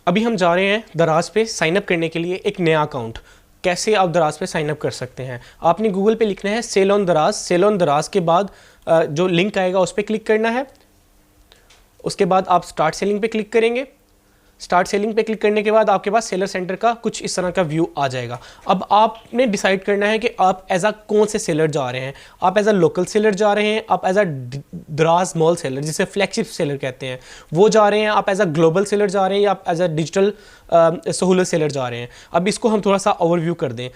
अभी हम जा रहे हैं दराज पे साइन अप करने के लिए एक नया अकाउंट। कैसे आप दराज पे साइन अप कर सकते हैं? आपने गूगल पे लिखना है सेल ऑन दराज। सेल ऑन दराज के बाद जो लिंक आएगा उस पर क्लिक करना है। उसके बाद आप स्टार्ट सेलिंग पे क्लिक करेंगे। स्टार्ट सेलिंग पे क्लिक करने के बाद आपके पास सेलर सेंटर का कुछ इस तरह का व्यू आ जाएगा। अब आपने डिसाइड करना है कि आप एज अ कौन से सेलर जा रहे हैं। आप एज अ लोकल सेलर जा रहे हैं, आप एज अ दराज मॉल सेलर जिसे फ्लैगशिप सेलर कहते हैं वो जा रहे हैं, आप एज अ ग्लोबल सेलर जा रहे हैं, या आप एज अ डिजिटल सहूलत सेलर जा रहे हैं। अब इसको हम थोड़ा सा ओवरव्यू कर दें।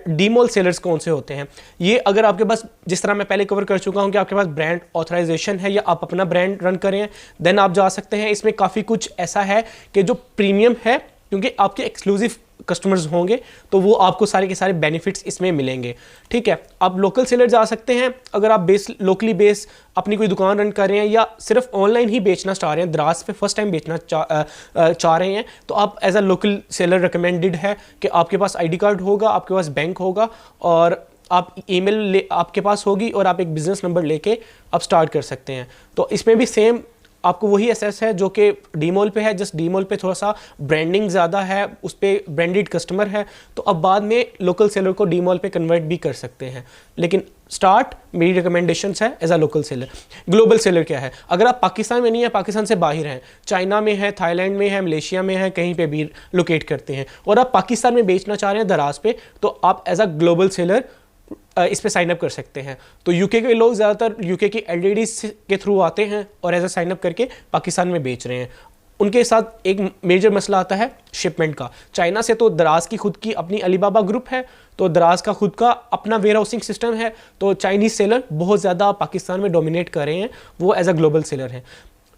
डी मॉल सेलर्स कौन से होते हैं? ये अगर आपके पास, जिस तरह मैं पहले कवर कर चुका हूँ कि आपके पास ब्रांड ऑथराइजेशन है या आप अपना ब्रांड रन करें, देन आप जा सकते हैं। इसमें काफ़ी कुछ ऐसा है कि जो प्रीमियम है, क्योंकि आपके एक्सक्लूसिव कस्टमर्स होंगे तो वो आपको सारे के सारे बेनिफिट्स इसमें मिलेंगे। ठीक है, आप लोकल सेलर जा सकते हैं अगर आप लोकली बेस अपनी कोई दुकान रन कर रहे हैं या सिर्फ ऑनलाइन ही बेचना चाह रहे हैं, दराज पे फर्स्ट टाइम बेचना चाह रहे हैं, तो आप as a local seller recommended है कि आपके पास आईडी कार्ड होगा, आपके पास बैंक होगा और आप ईमेल आपके पास होगी और आप एक बिजनेस नंबर लेके आप स्टार्ट कर सकते हैं। तो इसमें भी सेम आपको वही एसेस है जो कि डी मॉल पे है, जस्ट डी मॉल पे थोड़ा सा ब्रांडिंग ज़्यादा है, उस पर ब्रांडेड कस्टमर है, तो अब बाद में लोकल सेलर को डी मॉल पे कन्वर्ट भी कर सकते हैं। लेकिन स्टार्ट मेरी रिकमेंडेशंस है as a local seller. Global seller क्या है? अगर आप पाकिस्तान में नहीं है, पाकिस्तान से बाहर हैं, चाइना में है, थाईलैंड में है, मलेशिया में है, कहीं पे भी लोकेट करते हैं और आप पाकिस्तान में बेचना चाह रहे हैं दराज पे, तो आप एज अ ग्लोबल सेलर इस पे साइन अप कर सकते हैं। तो यूके के लोग ज़्यादातर यूके की एलडीडीज के थ्रू आते हैं और एज अ साइन अप करके पाकिस्तान में बेच रहे हैं। उनके साथ एक मेजर मसला आता है शिपमेंट का। चाइना से तो दराज की खुद की अपनी अलीबाबा ग्रुप है, तो दराज का खुद का अपना वेयर हाउसिंग सिस्टम है, तो चाइनीज़ सेलर बहुत ज़्यादा पाकिस्तान में डोमिनेट कर रहे हैं, वो एज अ ग्लोबल सेलर हैं।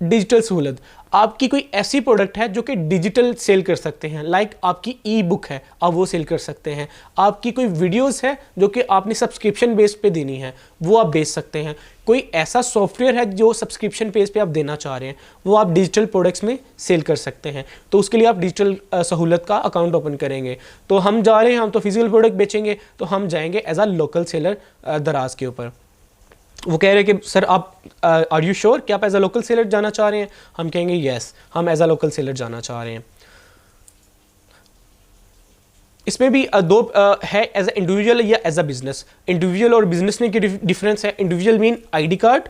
डिजिटल सहूलत, आपकी कोई ऐसी प्रोडक्ट है जो कि डिजिटल सेल कर सकते हैं, लाइक आपकी ई बुक है, आप वो सेल कर सकते हैं। आपकी कोई वीडियोस है जो कि आपने सब्सक्रिप्शन बेस पे देनी है, वो आप बेच सकते हैं। कोई ऐसा सॉफ्टवेयर है जो सब्सक्रिप्शन बेस पे आप देना चाह रहे हैं, वो आप डिजिटल प्रोडक्ट्स में सेल कर सकते हैं। तो उसके लिए आप डिजिटल सहूलत का अकाउंट ओपन करेंगे। तो हम जा रहे हैं, हम तो फिजिकल प्रोडक्ट बेचेंगे, तो हम जाएंगे एज अ लोकल सेलर दराज के ऊपर। वो कह रहे हैं कि सर आप आर यू श्योर कि आप एज अ लोकल सेलर जाना चाह रहे हैं? हम कहेंगे यस, हम एज अ लोकल सेलर जाना चाह रहे हैं। इसमें भी दो है, एज अ इंडिविजुअल या एज अ बिजनेस। इंडिविजुअल और बिजनेस में क्या डिफरेंस है? इंडिविजुअल मीन आईडी कार्ड,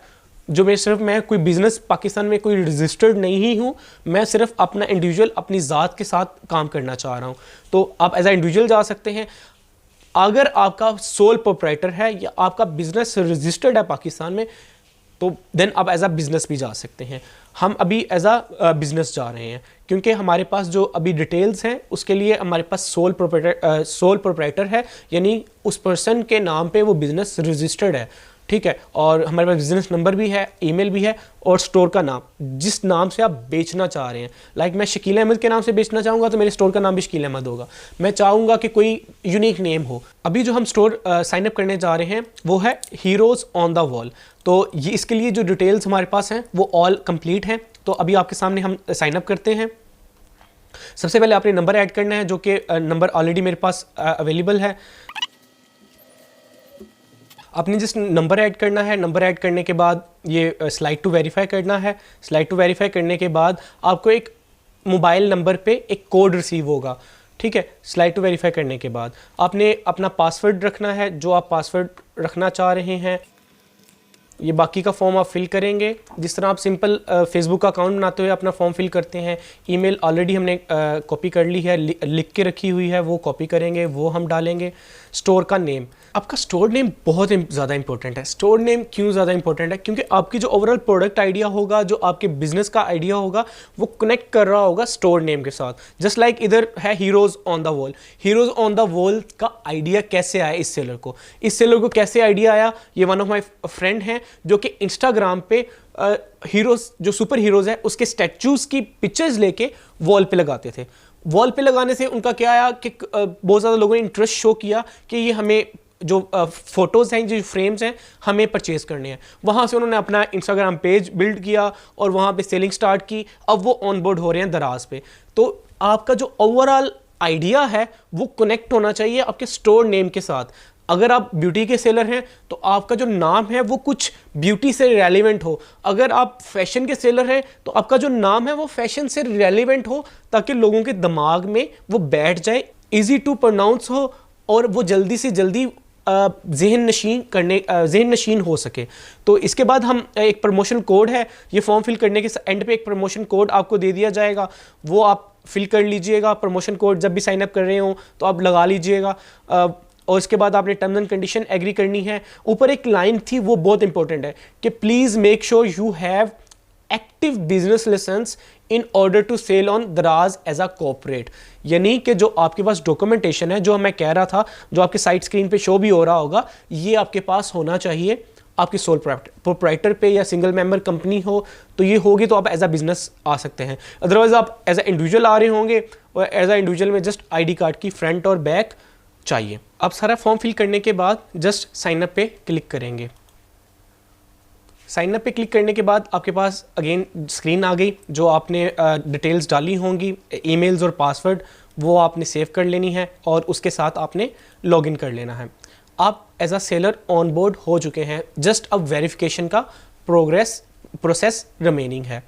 जो मैं कोई बिजनेस पाकिस्तान में कोई रजिस्टर्ड नहीं हूँ, मैं सिर्फ अपना इंडिविजुअल अपनी ज़ात के साथ काम करना चाह रहा हूँ, तो आप एज अ इंडिविजुअल जा सकते हैं। अगर आपका सोल प्रोप्राइटर है या आपका बिजनेस रजिस्टर्ड है पाकिस्तान में, तो देन आप एज अ बिजनेस भी जा सकते हैं। हम अभी एज अ बिजनेस जा रहे हैं क्योंकि हमारे पास जो अभी डिटेल्स हैं उसके लिए हमारे पास सोल प्रोप्राइटर है, यानी उस पर्सन के नाम पे वो बिजनेस रजिस्टर्ड है। ठीक है, और हमारे पास बिजनेस नंबर भी है, ईमेल भी है और स्टोर का नाम, जिस नाम से आप बेचना चाह रहे हैं। लाइक मैं शकील अहमद के नाम से बेचना चाहूँगा तो मेरे स्टोर का नाम भी शकील अहमद होगा। मैं चाहूँगा कि कोई यूनिक नेम हो। अभी जो हम स्टोर साइन अप करने जा रहे हैं वो है हीरोज़ ऑन द वॉल। तो ये इसके लिए जो डिटेल्स हमारे पास हैं वो ऑल कंप्लीट हैं। तो अभी आपके सामने हम साइन अप करते हैं। सबसे पहले आपने नंबर ऐड करना है, जो कि नंबर ऑलरेडी मेरे पास अवेलेबल है। आपने जिस नंबर ऐड करना है, नंबर ऐड करने के बाद ये स्लाइड टू वेरीफाई करना है। स्लाइड टू वेरीफाई करने के बाद आपको एक मोबाइल नंबर पे एक कोड रिसीव होगा। ठीक है, स्लाइड टू वेरीफाई करने के बाद आपने अपना पासवर्ड रखना है, जो आप पासवर्ड रखना चाह रहे हैं। ये बाकी का फॉर्म आप फिल करेंगे जिस तरह आप सिंपल फेसबुक का अकाउंट बनाते हुए अपना फॉर्म फिल करते हैं। ईमेल ऑलरेडी हमने कॉपी कर ली है, लिख के रखी हुई है, वो कॉपी करेंगे, वो हम डालेंगे। स्टोर का नेम, आपका स्टोर नेम बहुत ज़्यादा इंपॉर्टेंट है। स्टोर नेम क्यों ज़्यादा इंपॉर्टेंट है? क्योंकि आपकी जो ओवरऑल प्रोडक्ट आइडिया होगा, जो आपके बिजनेस का आइडिया होगा, वो कनेक्ट कर रहा होगा स्टोर नेम के साथ। जस्ट लाइक इधर है heroes on the wall. Heroes on the wall का आइडिया कैसे आया इस सेलर को? इस सेलर को कैसे आइडिया आया? ये वन ऑफ माई फ्रेंड हैं जो कि इंस्टाग्राम पे हीरोज़, जो सुपर हीरोज़ है, उसके स्टैचूज़ की पिक्चर्स लेके वॉल पे लगाते थे। वॉल पे लगाने से उनका क्या आया कि बहुत ज़्यादा लोगों ने इंटरेस्ट शो किया कि ये हमें जो फ़ोटोज़ हैं, जो फ्रेम्स हैं, हमें परचेज़ करने हैं। वहाँ से उन्होंने अपना इंस्टाग्राम पेज बिल्ड किया और वहाँ पे सेलिंग स्टार्ट की। अब वो ऑन बोर्ड हो रहे हैं दराज पे। तो आपका जो ओवरऑल आइडिया है वो कनेक्ट होना चाहिए आपके स्टोर नेम के साथ। अगर आप ब्यूटी के सेलर हैं तो आपका जो नाम है वो कुछ ब्यूटी से रेलिवेंट हो, अगर आप फैशन के सेलर हैं तो आपका जो नाम है वो फैशन से रेलिवेंट हो, ताकि लोगों के दिमाग में वो बैठ जाए, इजी टू प्रोनाउंस हो और वो जल्दी से जल्दी जहन नशीन हो सके। तो इसके बाद हम एक प्रमोशन कोड है, ये फॉर्म फिल करने के एंड पे एक प्रमोशन कोड आपको दे दिया जाएगा, वो आप फिल कर लीजिएगा। प्रमोशन कोड जब भी साइन अप कर रहे हो तो आप लगा लीजिएगा। और इसके बाद आपने टर्म्स एंड कंडीशन एग्री करनी है। ऊपर एक लाइन थी वो बहुत इंपॉर्टेंट है कि please make sure you have active business license in order to sell on Daraz as a corporate. यानी कि जो आपके पास डॉक्यूमेंटेशन है, जो मैं कह रहा था, जो आपके साइट स्क्रीन पे शो भी हो रहा होगा, ये आपके पास होना चाहिए। आपकी सोल प्रोप्राइटर पे या सिंगल मेंबर कंपनी हो तो ये होगी, तो आप एज अ बिजनेस आ सकते हैं। अदरवाइज आप एज अ इंडिविजुअल आ रहे होंगे और एज अ इंडिविजुअल में जस्ट आईडी कार्ड की फ्रंट और बैक चाहिए। आप सारा फॉर्म फिल करने के बाद जस्ट साइन अप पे क्लिक करेंगे। साइन अप पे क्लिक करने के बाद आपके पास अगेन स्क्रीन आ गई, जो आपने डिटेल्स डाली होंगी, ईमेल्स और पासवर्ड, वो आपने सेव कर लेनी है और उसके साथ आपने लॉगिन कर लेना है। आप as a seller on board हो चुके हैं, जस्ट अब वेरिफिकेशन का प्रोसेस रिमेनिंग है।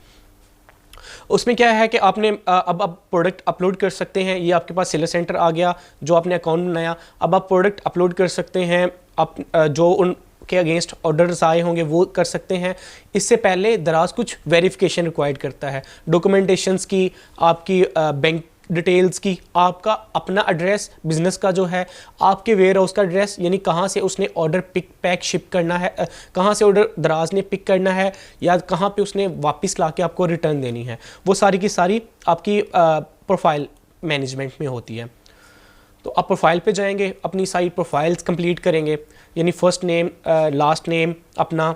उसमें क्या है कि आपने अब आप प्रोडक्ट अपलोड कर सकते हैं। ये आपके पास सेलर सेंटर आ गया, जो आपने अकाउंट बनाया। अब आप प्रोडक्ट अपलोड कर सकते हैं, आप जो उनके अगेंस्ट ऑर्डर्स आए होंगे वो कर सकते हैं। इससे पहले दराज कुछ वेरिफिकेशन रिक्वायर्ड करता है, डॉक्यूमेंटेशंस की, आपकी बैंक डिटेल्स की, आपका अपना एड्रेस बिजनेस का जो है, आपके वेयर हाउस का एड्रेस, यानी कहाँ से उसने ऑर्डर पिक पैक शिप करना है, कहाँ से ऑर्डर दराज ने पिक करना है, या कहाँ पे उसने वापस ला के आपको रिटर्न देनी है, वो सारी की सारी आपकी प्रोफाइल मैनेजमेंट में होती है। तो आप प्रोफाइल पे जाएंगे, अपनी सारी प्रोफाइल्स कंप्लीट करेंगे, यानी फर्स्ट नेम, लास्ट नेम अपना।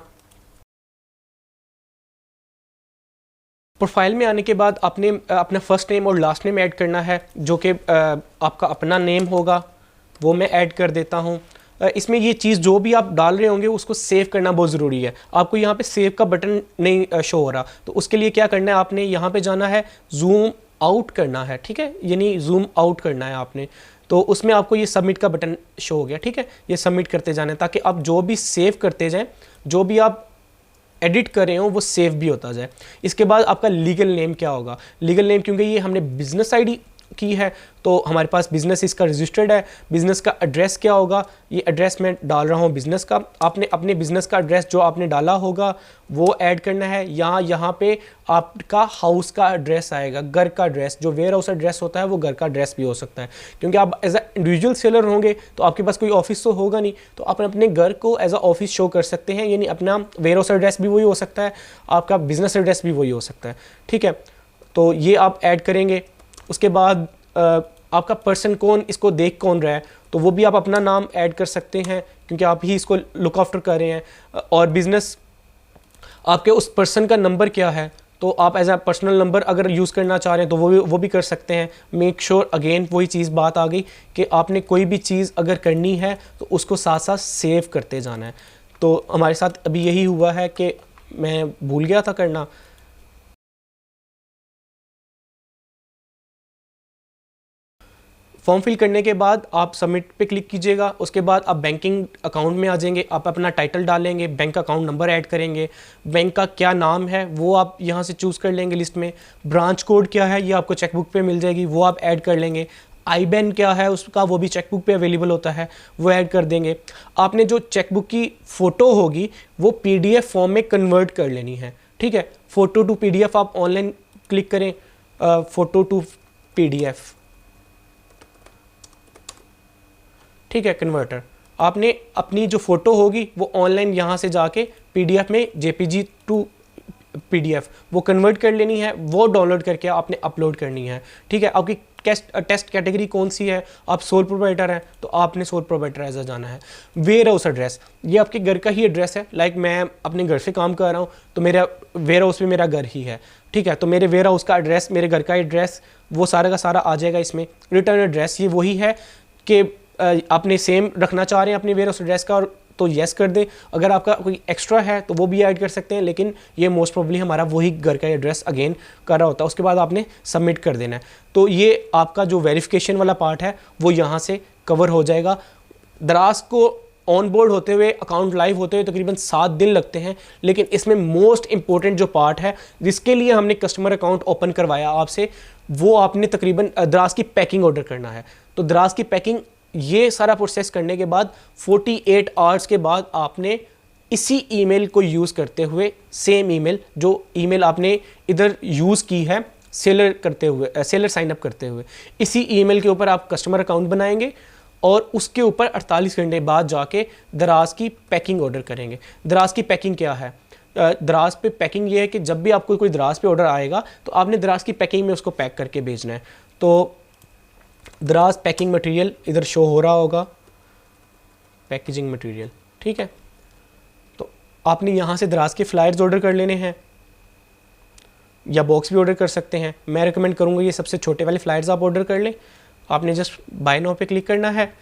प्रोफाइल में आने के बाद आपने अपना फर्स्ट नेम और लास्ट नेम ऐड करना है, जो कि आपका अपना नेम होगा, वो मैं ऐड कर देता हूँ। इसमें ये चीज़ जो भी आप डाल रहे होंगे उसको सेव करना बहुत ज़रूरी है। आपको यहाँ पे सेव का बटन नहीं शो हो रहा, तो उसके लिए क्या करना है, आपने यहाँ पे जाना है, जूम आउट करना है, ठीक है, यानी जूम आउट करना है आपने। तो उसमें आपको ये सबमिट का बटन शो हो गया, ठीक है, ये सबमिट करते जाना है, ताकि आप जो भी सेव करते जाएँ, जो भी आप एडिट कर रहे हो वो सेव भी होता जाए। इसके बाद आपका लीगल नेम क्या होगा, लीगल नेम, क्योंकि ये हमने बिजनेस आईडी की है तो हमारे पास बिजनेस इसका रजिस्टर्ड है। बिजनेस का एड्रेस क्या होगा, ये एड्रेस मैं डाल रहा हूँ बिजनेस का। आपने अपने बिजनेस का एड्रेस जो आपने डाला होगा वो ऐड करना है। यहाँ पे आपका हाउस का एड्रेस आएगा, घर का एड्रेस, जो वेयर हाउस एड्रेस होता है वो घर का एड्रेस भी हो सकता है, क्योंकि आप एज अ इंडिविजुअल सेलर होंगे तो आपके पास कोई ऑफिस तो होगा नहीं, तो आप अपने घर को एज अ ऑफिस शो कर सकते हैं, यानी अपना वेयर हाउस एड्रेस भी वही हो सकता है, आपका बिजनेस एड्रेस भी वही हो सकता है, ठीक है। तो ये आप ऐड करेंगे। उसके बाद आपका पर्सन कौन, इसको देख कौन रहा है, तो वो भी आप अपना नाम ऐड कर सकते हैं, क्योंकि आप ही इसको लुक आफ्टर कर रहे हैं। और बिजनेस, आपके उस पर्सन का नंबर क्या है, तो आप एज अ पर्सनल नंबर अगर यूज़ करना चाह रहे हैं तो वो भी कर सकते हैं। मेक श्योर अगेन वही चीज़ बात आ गई कि आपने कोई भी चीज़ अगर करनी है तो उसको साथ साथ सेव करते जाना है। तो हमारे साथ अभी यही हुआ है कि मैं भूल गया था करना। फॉर्म फिल करने के बाद आप सबमिट पे क्लिक कीजिएगा। उसके बाद आप बैंकिंग अकाउंट में आ जाएंगे, आप अपना टाइटल डालेंगे, बैंक अकाउंट नंबर ऐड करेंगे, बैंक का क्या नाम है वो आप यहाँ से चूज़ कर लेंगे लिस्ट में। ब्रांच कोड क्या है ये आपको चेकबुक पे मिल जाएगी, वो आप ऐड कर लेंगे। आईबैन क्या है उसका, वो भी चेकबुक पे अवेलेबल होता है, वो ऐड कर देंगे। आपने जो चेकबुक की फ़ोटो होगी वो PDF फॉर्म में कन्वर्ट कर लेनी है, ठीक है। फ़ोटो टू PDF आप ऑनलाइन क्लिक करें, फ़ोटो टू PDF, ठीक है, कन्वर्टर। आपने अपनी जो फ़ोटो होगी वो ऑनलाइन यहाँ से जाके PDF में JPG टू PDF वो कन्वर्ट कर लेनी है, वो डाउनलोड करके आपने अपलोड करनी है, ठीक है। आपकी टेस्ट कैटेगरी कौन सी है, आप सोल प्रोप्राइटर हैं तो आपने सोल प्रोप्राइटर ऐसा जाना है। वेयर हाउस एड्रेस, ये आपके घर का ही एड्रेस है। लाइक मैं अपने घर से काम कर रहा हूँ तो मेरा वेयर हाउस भी मेरा घर ही है, ठीक है। तो मेरे वेयर हाउस का एड्रेस, मेरे घर का एड्रेस, वो सारा का सारा आ जाएगा इसमें। रिटर्न एड्रेस ये वही है कि आपने सेम रखना चाह रहे हैं अपने वेयर हाउस एड्रेस का, और तो येस कर दें। अगर आपका कोई एक्स्ट्रा है तो वो भी ऐड कर सकते हैं, लेकिन ये मोस्ट प्रोबेबली हमारा वही घर का एड्रेस अगेन कर रहा होता है। उसके बाद आपने सबमिट कर देना है। तो ये आपका जो वेरिफिकेशन वाला पार्ट है वो यहाँ से कवर हो जाएगा। दराज को ऑन बोर्ड होते हुए, अकाउंट लाइव होते हुए तकरीबन 7 दिन लगते हैं, लेकिन इसमें मोस्ट इंपॉर्टेंट जो पार्ट है जिसके लिए हमने कस्टमर अकाउंट ओपन करवाया आपसे, वो आपने तकरीबन दराज की पैकिंग ऑर्डर करना है। तो दराज की पैकिंग, ये सारा प्रोसेस करने के बाद 48 आवर्स के बाद आपने इसी ईमेल को यूज़ करते हुए, सेम ईमेल जो ईमेल आपने इधर यूज़ की है सेलर करते हुए, सेलर साइन अप करते हुए, इसी ईमेल के ऊपर आप कस्टमर अकाउंट बनाएंगे और उसके ऊपर 48 घंटे बाद जाके दराज की पैकिंग ऑर्डर करेंगे। दराज की पैकिंग क्या है? दराज पे पैकिंग ये है कि जब भी आपको कोई दराज पे ऑर्डर आएगा तो आपने दराज की पैकिंग में उसको पैक करके भेजना है। तो दराज पैकिंग मटेरियल इधर शो हो रहा होगा, पैकेजिंग मटेरियल, ठीक है। तो आपने यहाँ से दराज के फ्लायर्स ऑर्डर कर लेने हैं या बॉक्स भी ऑर्डर कर सकते हैं। मैं रिकमेंड करूँगा ये सबसे छोटे वाले फ्लायर्स आप ऑर्डर कर लें। आपने जस्ट बाय नाउ पे क्लिक करना है।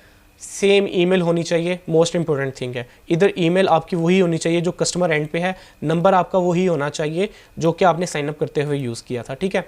सेम ईमेल होनी चाहिए, मोस्ट इंपॉर्टेंट थिंग है। इधर ईमेल आपकी वही होनी चाहिए जो कस्टमर एंड पे है, नंबर आपका वही होना चाहिए जो कि आपने साइन अप करते हुए यूज़ किया था, ठीक है।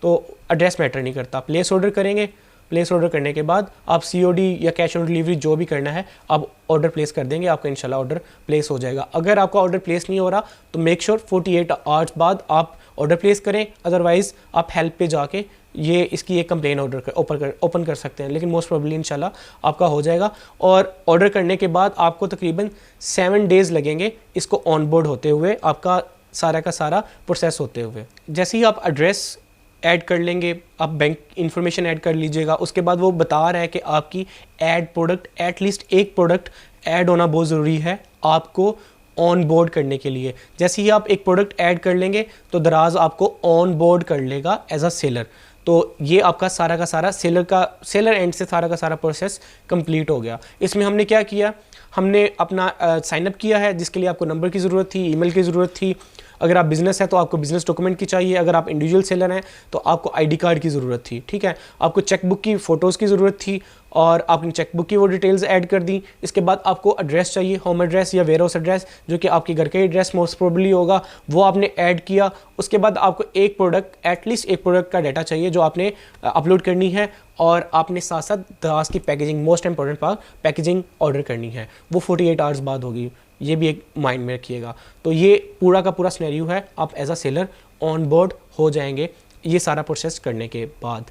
तो एड्रेस मैटर नहीं करता। प्लेस ऑर्डर करेंगे, प्लेस ऑर्डर करने के बाद आप COD या कैश ऑन डिलीवरी जो भी करना है आप ऑर्डर प्लेस कर देंगे, आपका इंशाल्लाह ऑर्डर प्लेस हो जाएगा। अगर आपका ऑर्डर प्लेस नहीं हो रहा तो मेक श्योर 48 आवर्स बाद आप ऑर्डर प्लेस करें, अदरवाइज़ आप हेल्प पे जाके ये इसकी एक कंप्लेन ओपन कर सकते हैं, लेकिन मोस्ट प्रोबेबली इंशाल्लाह आपका हो जाएगा। और ऑर्डर करने के बाद आपको तकरीबन 7 डेज़ लगेंगे इसको ऑन बोर्ड होते हुए, आपका सारा का सारा प्रोसेस होते हुए। जैसे ही आप एड्रेस ऐड कर लेंगे, आप बैंक इन्फॉर्मेशन ऐड कर लीजिएगा, उसके बाद वो बता रहा है कि आपकी ऐड प्रोडक्ट, एटलीस्ट एक प्रोडक्ट ऐड होना बहुत ज़रूरी है आपको ऑन बोर्ड करने के लिए। जैसे ही आप एक प्रोडक्ट ऐड कर लेंगे तो दराज आपको ऑन बोर्ड कर लेगा एज अ सेलर। तो ये आपका सारा का सारा सेलर एंड से सारा का सारा प्रोसेस कंप्लीट हो गया। इसमें हमने क्या किया, हमने अपना साइन अप किया है जिसके लिए आपको नंबर की ज़रूरत थी, ईमेल की ज़रूरत थी। अगर आप बिज़नेस है तो आपको बिज़नेस डॉक्यूमेंट की चाहिए, अगर आप इंडिविजुअल सेलर हैं तो आपको ID कार्ड की ज़रूरत थी, ठीक है। आपको चेकबुक की फ़ोटोज़ की ज़रूरत थी और आपने चेकबुक की वो डिटेल्स ऐड कर दी। इसके बाद आपको एड्रेस चाहिए, होम एड्रेस या वेयर हाउस एड्रेस, जो कि आपके घर का एड्रेस मोस्ट प्रोबेबली होगा, वो आपने ऐड किया। उसके बाद आपको एक प्रोडक्ट, एटलीस्ट एक प्रोडक्ट का डाटा चाहिए जो आपने अपलोड करनी है, और आपने साथ साथ दराज की packaging, most important part, packaging order करनी है, वो 48 आवर्स बाद होगी। ये भी एक माइंड में रखिएगा। तो ये पूरा का पूरा सिनेरियो है, आप as a seller on board हो जाएंगे ये सारा प्रोसेस करने के बाद।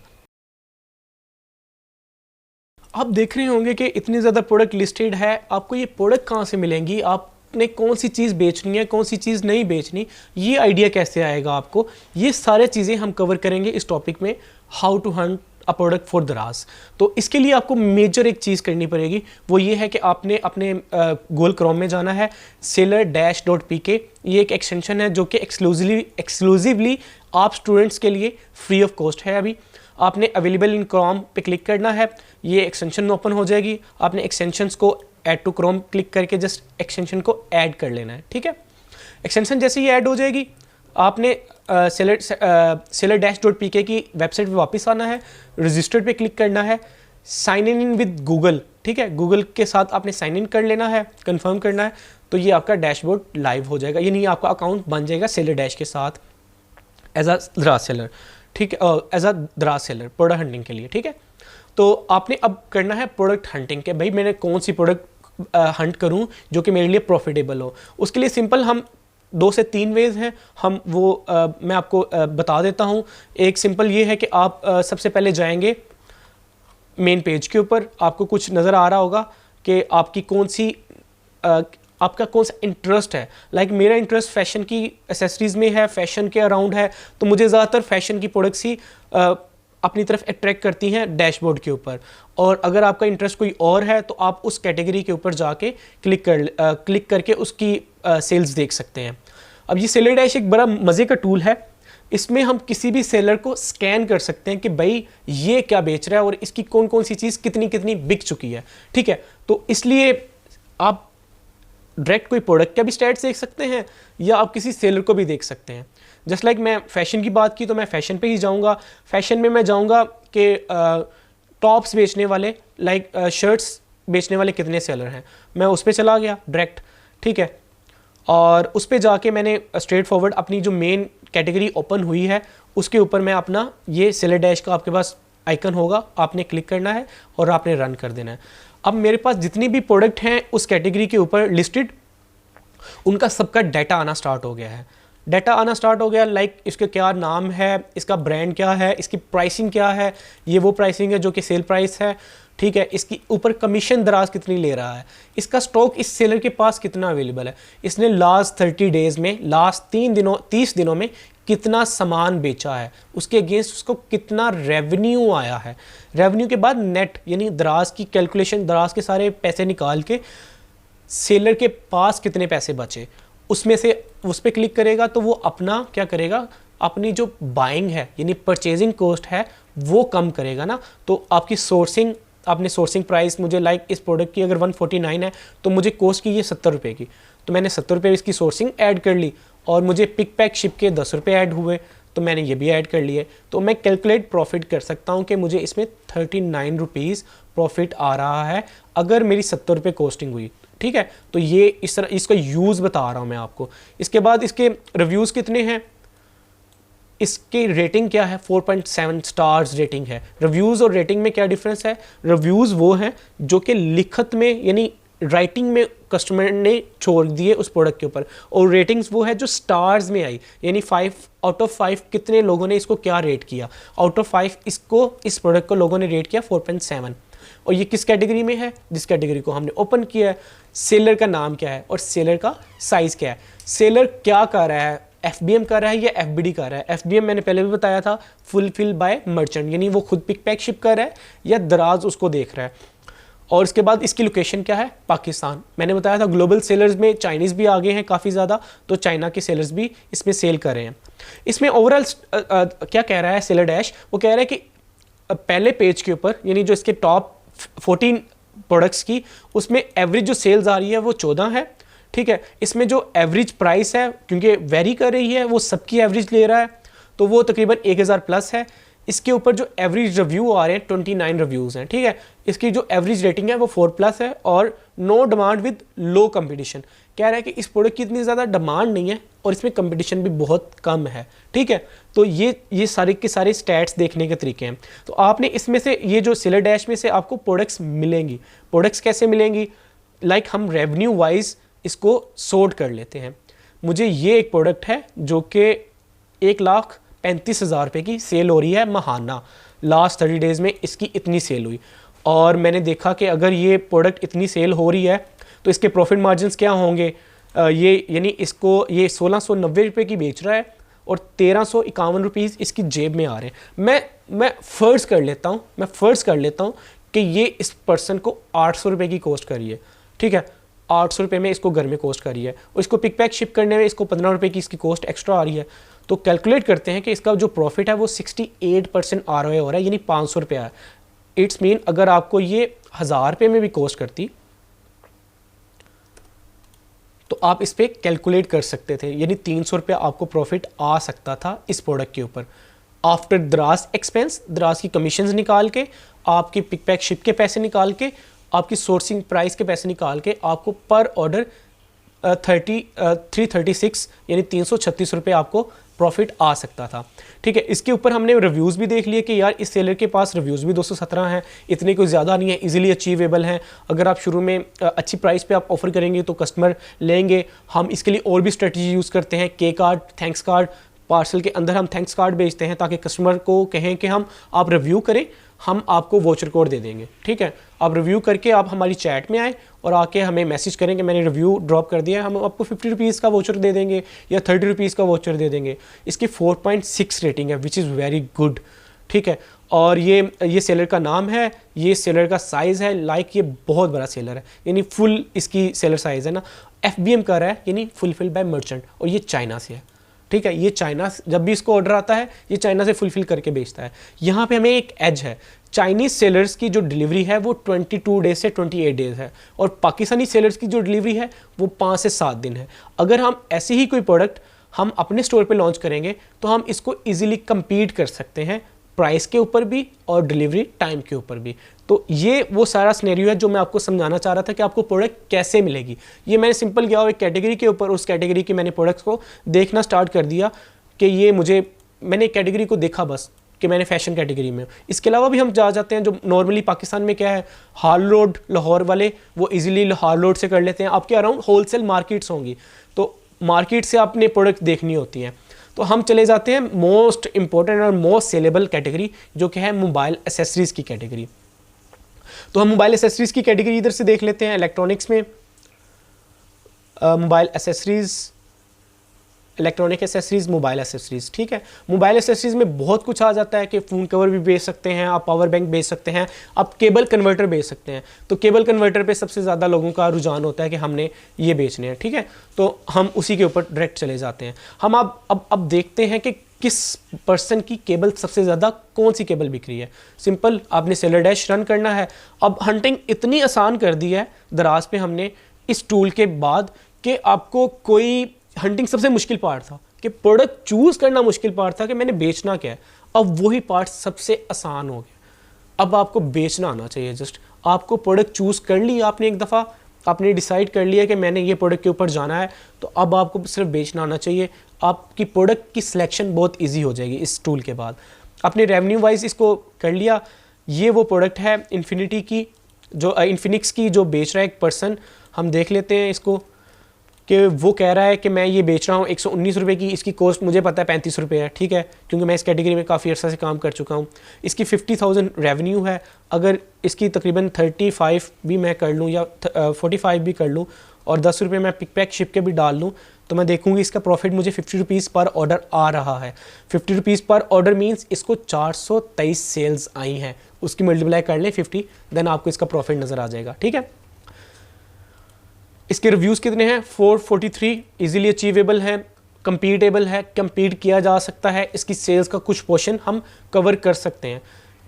आप देख रहे होंगे कि इतनी ज़्यादा प्रोडक्ट लिस्टेड है, आपको ये प्रोडक्ट कहाँ से मिलेंगी, आपने कौन सी चीज़ बेचनी है, कौन सी चीज़ नहीं बेचनी, ये आइडिया कैसे आएगा आपको, ये सारे चीज़ें हम कवर करेंगे इस टॉपिक में, how to hunt a product for Daraz. तो इसके लिए आपको मेजर एक चीज़ करनी पड़ेगी, वो ये है कि आपने अपने गूगल क्रोम में जाना है, seller-.pk, ये एक एक्सटेंशन है जो कि एक्सक्लूसिवली आप स्टूडेंट्स के लिए फ्री ऑफ कॉस्ट है। अभी आपने अवेलेबल इन क्रोम पे क्लिक करना है, ये एक्सटेंशन ओपन हो जाएगी। आपने एक्सटेंशंस को ऐड टू क्रोम क्लिक करके जस्ट एक्सटेंशन को ऐड कर लेना है, ठीक है। एक्सटेंशन जैसे ही ऐड हो जाएगी, आपने seller-.pk की वेबसाइट पे वापस आना है, रजिस्टर्ड पे क्लिक करना है, साइन इन विद गूगल, ठीक है, गूगल के साथ आपने साइन इन कर लेना है, कंफर्म करना है, तो ये आपका डैशबोर्ड लाइव हो जाएगा, यानी आपका अकाउंट बन जाएगा सेलर डैश के साथ एज अ दराज सेलर, ठीक है, एज अ दराज सेलर प्रोडक्ट हंटिंग के लिए, ठीक है। तो आपने अब करना है प्रोडक्ट हंटिंग के, भाई मैंने कौन सी प्रोडक्ट हंट करूं जो कि मेरे लिए प्रॉफिटेबल हो। उसके लिए सिंपल हम 2 से 3 वेज हैं, हम वो मैं आपको बता देता हूं। एक सिंपल ये है कि आप सबसे पहले जाएंगे मेन पेज के ऊपर, आपको कुछ नज़र आ रहा होगा कि आपकी कौन सी आपका कौन सा इंटरेस्ट है। लाइक मेरा इंटरेस्ट फैशन की एसेसरीज़ में है, फैशन के अराउंड है, तो मुझे ज़्यादातर फैशन की प्रोडक्ट्स ही अपनी तरफ अट्रैक्ट करती हैं डैशबोर्ड के ऊपर। और अगर आपका इंटरेस्ट कोई और है तो आप उस कैटेगरी के ऊपर जाके क्लिक करके उसकी सेल्स देख सकते हैं। अब ये सेलर डैश एक बड़ा मज़े का टूल है, इसमें हम किसी भी सेलर को स्कैन कर सकते हैं कि भाई ये क्या बेच रहा है और इसकी कौन कौन सी चीज़ कितनी कितनी बिक चुकी है, ठीक है। तो इसलिए आप डायरेक्ट कोई प्रोडक्ट का भी स्टैट्स देख सकते हैं या आप किसी सेलर को भी देख सकते हैं। जस्ट लाइक मैं फ़ैशन की बात की तो मैं फ़ैशन पे ही जाऊंगा। फ़ैशन में मैं जाऊंगा कि टॉप्स बेचने वाले, लाइक शर्ट्स बेचने वाले कितने सेलर हैं, मैं उस पर चला गया डायरेक्ट, ठीक है। और उस पर जाके मैंने स्ट्रेट फॉरवर्ड अपनी जो मेन कैटेगरी ओपन हुई है उसके ऊपर मैं अपना ये सेलर डैश का आपके पास आइकन होगा, आपने क्लिक करना है और आपने रन कर देना है। अब मेरे पास जितनी भी प्रोडक्ट हैं उस कैटेगरी के ऊपर लिस्टेड, उनका सबका डाटा आना स्टार्ट हो गया है। डाटा आना स्टार्ट हो गया, लाइक इसका क्या नाम है, इसका ब्रांड क्या है, इसकी प्राइसिंग क्या है, ये वो प्राइसिंग है जो कि सेल प्राइस है, ठीक है। इसकी ऊपर कमीशन दराज कितनी ले रहा है, इसका स्टॉक इस सेलर के पास कितना अवेलेबल है, इसने लास्ट 30 डेज़ में, लास्ट 30 दिनों में कितना सामान बेचा है, उसके अगेंस्ट उसको कितना रेवेन्यू आया है। रेवेन्यू के बाद नेट यानी दराज की कैलकुलेशन, दराज के सारे पैसे निकाल के सेलर के पास कितने पैसे बचे, उसमें से उस पर क्लिक करेगा तो वो अपना क्या करेगा, अपनी जो बाइंग है यानी परचेजिंग कॉस्ट है वो कम करेगा ना। तो आपकी सोर्सिंग, आपने सोर्सिंग प्राइस मुझे लाइक इस प्रोडक्ट की अगर 149 है तो मुझे कॉस्ट की ये 70 रुपये की, तो मैंने 70 रुपये इसकी सोर्सिंग ऐड कर ली और मुझे पिक पैक शिप के 10 रुपये ऐड हुए तो मैंने ये भी ऐड कर लिए। तो मैं कैलकुलेट प्रॉफिट कर सकता हूँ कि मुझे इसमें 39 रुपीज़ प्रॉफिट आ रहा है अगर मेरी 70 रुपये कॉस्टिंग हुई, ठीक है। तो ये इस तरह इसका यूज़ बता रहा हूँ मैं आपको। इसके बाद इसके रिव्यूज़ कितने हैं, इसकी रेटिंग क्या है, 4.7 स्टार्स रेटिंग है। रिव्यूज़ और रेटिंग में क्या डिफरेंस है, रिव्यूज़ वो हैं जो कि लिखत में यानी राइटिंग में कस्टमर ने छोड़ दिए उस प्रोडक्ट के ऊपर, और रेटिंग्स वो है जो स्टार्स में आई यानी 5 आउट ऑफ 5 कितने लोगों ने इसको क्या रेट किया, आउट ऑफ 5 इसको, इस प्रोडक्ट को लोगों ने रेट किया 4.7। और ये किस कैटेगरी में है, जिस कैटेगरी को हमने ओपन किया है। सेलर का नाम क्या है और सेलर का साइज़ क्या है, सेलर क्या कर रहा है, FBM कर रहा है या FBD कर रहा है। FBM मैंने पहले भी बताया था, फुलफिल बाय मर्चेंट, यानी वो खुद पिक पैक शिप कर रहा है या दराज उसको देख रहा है। और इसके बाद इसकी लोकेशन क्या है, पाकिस्तान। मैंने बताया था ग्लोबल सेलर्स में चाइनीज़ भी आगे हैं काफ़ी ज़्यादा, तो चाइना के सेलर्स भी इसमें सेल कर रहे हैं। इसमें ओवरऑल क्या कह रहा है सेलर डैश, वो कह रहा है कि पहले पेज के ऊपर यानी जो इसके टॉप 14 प्रोडक्ट्स की, उसमें एवरेज जो सेल्स आ रही है वो 14 है, ठीक है। इसमें जो एवरेज प्राइस है क्योंकि वेरी कर रही है, वो सबकी एवरेज ले रहा है तो वो तकरीबन 1000 प्लस है। इसके ऊपर जो एवरेज रिव्यू आ रहे हैं 29 रिव्यूज़ हैं, ठीक है। इसकी जो एवरेज रेटिंग है वो 4 प्लस है और no demand with low competition. कह रहा है कि इस प्रोडक्ट की इतनी ज़्यादा डिमांड नहीं है और इसमें कंपटीशन भी बहुत कम है, ठीक है। तो ये सारे के सारे स्टैट्स देखने के तरीके हैं। तो आपने इसमें से ये जो सेलर डैश में से आपको प्रोडक्ट्स मिलेंगी। प्रोडक्ट्स कैसे मिलेंगी, लाइक हम रेवेन्यू वाइज इसको सॉर्ट कर लेते हैं। मुझे ये एक प्रोडक्ट है जो कि 1,35,000 रुपये की सेल हो रही है महाना, लास्ट 30 डेज़ में इसकी इतनी सेल हुई। और मैंने देखा कि अगर ये प्रोडक्ट इतनी सेल हो रही है तो इसके प्रॉफिट मार्जिन्स क्या होंगे, ये यानी इसको ये 1690 रुपये की बेच रहा है और 1351 रुपीज़ इसकी जेब में आ रहे हैं। मैं फ़र्ज़ कर लेता हूँ कि ये इस पर्सन को 800 रुपये की कॉस्ट करी है, ठीक है। 800 रुपये में इसको घर में कॉस्ट करी है और इसको पिक पैक शिप करने में इसको 15 रुपये की इसकी कॉस्ट एक्स्ट्रा आ रही है। तो कैलकुलेट करते हैं कि इसका जो प्रॉफिट है वो 68% ROI हो रहा है, यानी 500 रुपया है। इट्स मीन अगर आपको ये 1000 रुपये में भी कॉस्ट करती तो आप इस पर कैलकुलेट कर सकते थे, यानी 300 रुपया आपको प्रॉफिट आ सकता था इस प्रोडक्ट के ऊपर। आफ्टर दराज एक्सपेंस, दराज की कमीशंस निकाल के, आपकी पिक पैक शिप के पैसे निकाल के, आपकी सोर्सिंग प्राइस के पैसे निकाल के आपको पर ऑर्डर 336 यानी 336 रुपये आपको प्रॉफिट आ सकता था, ठीक है। इसके ऊपर हमने रिव्यूज़ भी देख लिए कि यार इस सेलर के पास रिव्यूज़ भी 217 हैं, इतने कोई ज़्यादा नहीं है, इजीली अचीवेबल हैं। अगर आप शुरू में अच्छी प्राइस पे आप ऑफ़र करेंगे तो कस्टमर लेंगे। हम इसके लिए और भी स्ट्रेटजी यूज़ करते हैं, के कार्ड, थैंक्स कार्ड, पार्सल के अंदर हम थैंक्स कार्ड भेजते हैं ताकि कस्टमर को कहें कि आप रिव्यू करें, हम आपको वोचर कोड दे देंगे, ठीक है। आप रिव्यू करके आप हमारी चैट में आए और आके हमें मैसेज करें कि मैंने रिव्यू ड्रॉप कर दिया है, हम आपको 50 रुपीज़ का वोचर दे देंगे या 30 रुपीज़ का वोचर दे देंगे। इसकी 4.6 रेटिंग है विच इज़ वेरी गुड, ठीक है। और ये सेलर का नाम है, ये सेलर का साइज़ है, लाइक ये बहुत बड़ा सेलर है, यानी फुल इसकी सेलर साइज़ है ना। FBM कर रहा है यानी फुलफिल बाय मर्चेंट, और ये चाइना से है, ठीक है। ये चाइना, जब भी इसको ऑर्डर आता है ये चाइना से फुलफिल करके बेचता है। यहाँ पे हमें एक एज है, चाइनीज़ सेलर्स की जो डिलीवरी है वो 22 डेज से 28 डेज़ है और पाकिस्तानी सेलर्स की जो डिलीवरी है वो 5 से 7 दिन है। अगर हम ऐसी ही कोई प्रोडक्ट हम अपने स्टोर पे लॉन्च करेंगे तो हम इसको इजीली compete कर सकते हैं प्राइस के ऊपर भी और डिलीवरी टाइम के ऊपर भी। तो ये वो सारा सिनेरियो है जो मैं आपको समझाना चाह रहा था कि आपको प्रोडक्ट कैसे मिलेगी। ये मैंने सिंपल किया एक कैटेगरी के ऊपर, उस कैटेगरी की मैंने प्रोडक्ट्स को देखना स्टार्ट कर दिया कि ये मैंने एक कैटेगरी को देखा बस कि मैंने फैशन कैटेगरी में। इसके अलावा भी हम जा जाते हैं, जो नॉर्मली पाकिस्तान में क्या है, हाल रोड लाहौर वाले वो इजीली हाल रोड से कर लेते हैं। आपके अराउंड होलसेल मार्केट्स होंगी, तो मार्केट से आपने प्रोडक्ट देखनी होती हैं। तो हम चले जाते हैं मोस्ट इंपॉर्टेंट और मोस्ट सेलेबल कैटेगरी, जो कि है मोबाइल एसेसरीज़ की कैटेगरी। तो हम मोबाइल एसेसरीज़ की कैटेगरी इधर से देख लेते हैं। इलेक्ट्रॉनिक्स में mobile accessories, electronic accessories, mobile accessories, ठीक है। मोबाइल एसेसरीज़ में बहुत कुछ आ जाता है कि फ़ोन कवर भी बेच सकते हैं आप, पावर बैंक बेच सकते हैं आप, केबल कन्वर्टर बेच सकते हैं। तो केबल कन्वर्टर पे सबसे ज़्यादा लोगों का रुझान होता है कि हमने ये बेचने हैं, ठीक है। तो हम उसी के ऊपर डायरेक्ट चले जाते हैं। हम अब देखते हैं कि किस पर्सन की केबल सबसे ज़्यादा, कौन सी केबल बिक रही है। सिंपल, आपने सेलर डैश रन करना है। अब हंटिंग इतनी आसान कर दी है दराज पे हमने इस टूल के बाद कि आपको कोई हंटिंग सबसे मुश्किल पार्ट था कि प्रोडक्ट चूज़ करना मुश्किल पार्ट था कि मैंने बेचना क्या है, अब वही पार्ट सबसे आसान हो गया। अब आपको बेचना आना चाहिए। जस्ट आपको प्रोडक्ट चूज़ कर लिया आपने, एक दफ़ा आपने डिसाइड कर लिया कि मैंने ये प्रोडक्ट के ऊपर जाना है, तो अब आपको सिर्फ बेचना आना चाहिए। आपकी प्रोडक्ट की सिलेक्शन बहुत ईजी हो जाएगी इस टूल के बाद। आपने रेवेन्यू वाइज इसको कर लिया। ये वो प्रोडक्ट है इन्फिनिटी की, जो इन्फिनिक्स की, जो बेच रहा है एक पर्सन। हम देख लेते हैं इसको कि वो कह रहा है कि मैं ये बेच रहा हूँ 119 रुपये की। इसकी कॉस्ट मुझे पता है 35 रुपये है, ठीक है, क्योंकि मैं इस कैटेगरी में काफ़ी अर्सा से काम कर चुका हूँ। इसकी 50,000 रेवेन्यू है। अगर इसकी तकरीबन 35 भी मैं कर लूँ या 45 भी कर लूँ और 10 रुपये मैं पिक पैक शिप के भी डाल लूँ, तो मैं देखूँगी इसका प्रॉफिट मुझे 50 रुपीज़ पर ऑर्डर आ रहा है। 50 रुपीज़ पर ऑर्डर मीन्स इसको 423 सेल्स आई हैं, उसकी मल्टीप्लाई कर लें 50, देन आपको इसका प्रॉफिट नज़र आ जाएगा, ठीक है। इसके रिव्यूज़ कितने हैं? 443, इजीली अचीवेबल है, कंपीटेबल है, कंपीट किया जा सकता है। इसकी सेल्स का कुछ पोर्शन हम कवर कर सकते हैं।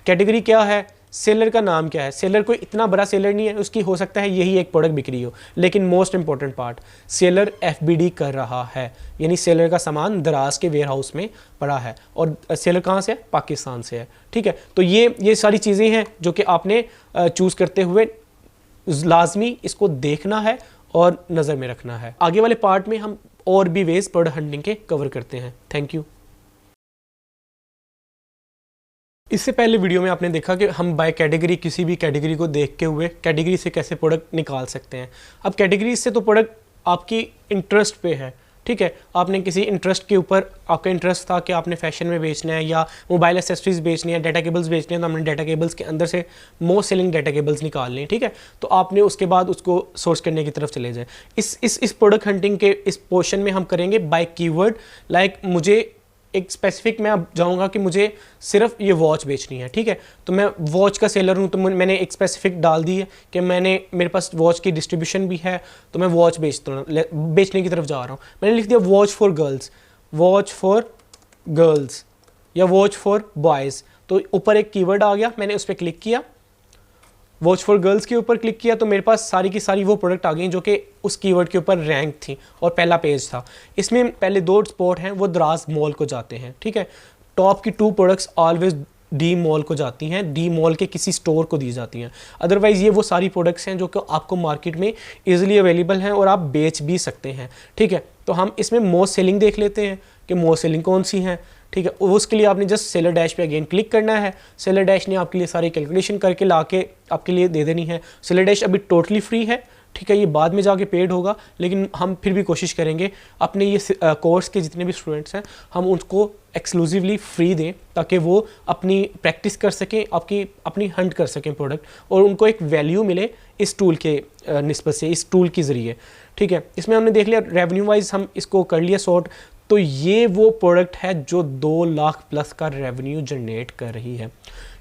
कैटेगरी क्या है? सेलर का नाम क्या है? सेलर कोई इतना बड़ा सेलर नहीं है, उसकी हो सकता है यही एक प्रोडक्ट बिक रही हो, लेकिन most important part, seller FBD कर रहा है, यानी सेलर का सामान दराज के वेयर हाउस में पड़ा है। और सेलर कहाँ से है? पाकिस्तान से है, ठीक है। तो ये सारी चीज़ें हैं जो कि आपने चूज़ करते हुए लाजमी इसको देखना है और नज़र में रखना है। आगे वाले पार्ट में हम और भी वेज प्रोडक्ट हंटिंग के कवर करते हैं। Thank you. इससे पहले वीडियो में आपने देखा कि हम बाय कैटेगरी किसी भी कैटेगरी को देख के हुए कैटेगरी से कैसे प्रोडक्ट निकाल सकते हैं। अब कैटेगरी से तो प्रोडक्ट आपकी इंटरेस्ट पे है, ठीक है। आपने किसी इंटरेस्ट के ऊपर, आपका इंटरेस्ट था कि आपने फैशन में बेचना है या मोबाइल एसेसरीज बेचनी है, डाटा केबल्स बेचने हैं, तो हमने डाटा केबल्स के अंदर से मोस्ट सेलिंग डाटा केबल्स निकालने हैं, ठीक है। तो आपने उसके बाद उसको सोर्स करने की तरफ चले जाए। इस प्रोडक्ट हंटिंग के इस पोर्शन में हम करेंगे बाय कीवर्ड। लाइक मुझे एक स्पेसिफिक, मैं अब जाऊंगा कि मुझे सिर्फ ये वॉच बेचनी है, ठीक है। तो मैं वॉच का सेलर हूँ, तो मैंने एक स्पेसिफिक डाल दी है कि मेरे पास वॉच की डिस्ट्रीब्यूशन भी है, तो मैं वॉच बेचने की तरफ जा रहा हूँ। मैंने लिख दिया watch for girls, watch for girls या वॉच फॉर बॉयज़। तो ऊपर एक कीवर्ड आ गया, मैंने उस पर क्लिक किया, वॉच फॉर गर्ल्स के ऊपर क्लिक किया, तो मेरे पास सारी की सारी वो प्रोडक्ट आ गई जो कि उस कीवर्ड के ऊपर रैंक थी और पहला पेज था। इसमें पहले 2 स्पॉट हैं वो दराज मॉल को जाते हैं, ठीक है। टॉप की 2 प्रोडक्ट्स ऑलवेज डी मॉल को जाती हैं, डी मॉल के किसी स्टोर को दी जाती हैं। अदरवाइज़ ये वो सारी प्रोडक्ट्स हैं जो कि आपको मार्केट में ईजिली अवेलेबल हैं और आप बेच भी सकते हैं, ठीक है। तो हम इसमें मोस्ट सेलिंग देख लेते हैं कि मोस्ट सेलिंग कौन सी हैं, ठीक है। उसके लिए आपने जस्ट सेलर डैश पे अगेन क्लिक करना है। सेलर डैश ने आपके लिए सारी कैलकुलेशन करके ला के आपके लिए दे देनी है। सेलर डैश अभी टोटली फ्री है, ठीक है, ये बाद में जाके पेड होगा, लेकिन हम फिर भी कोशिश करेंगे अपने ये कोर्स के जितने भी स्टूडेंट्स हैं हम उनको एक्सक्लूसिवली फ्री दें, ताकि वो अपनी प्रैक्टिस कर सकें, अपनी हंट कर सकें प्रोडक्ट, और उनको एक वैल्यू मिले इस टूल के निस्बत से, इस टूल के ज़रिए, ठीक है। इसमें हमने देख लिया रेवेन्यू वाइज हम इसको कर लिया सॉर्ट। तो ये वो प्रोडक्ट है जो 2 लाख प्लस का रेवेन्यू जनरेट कर रही है।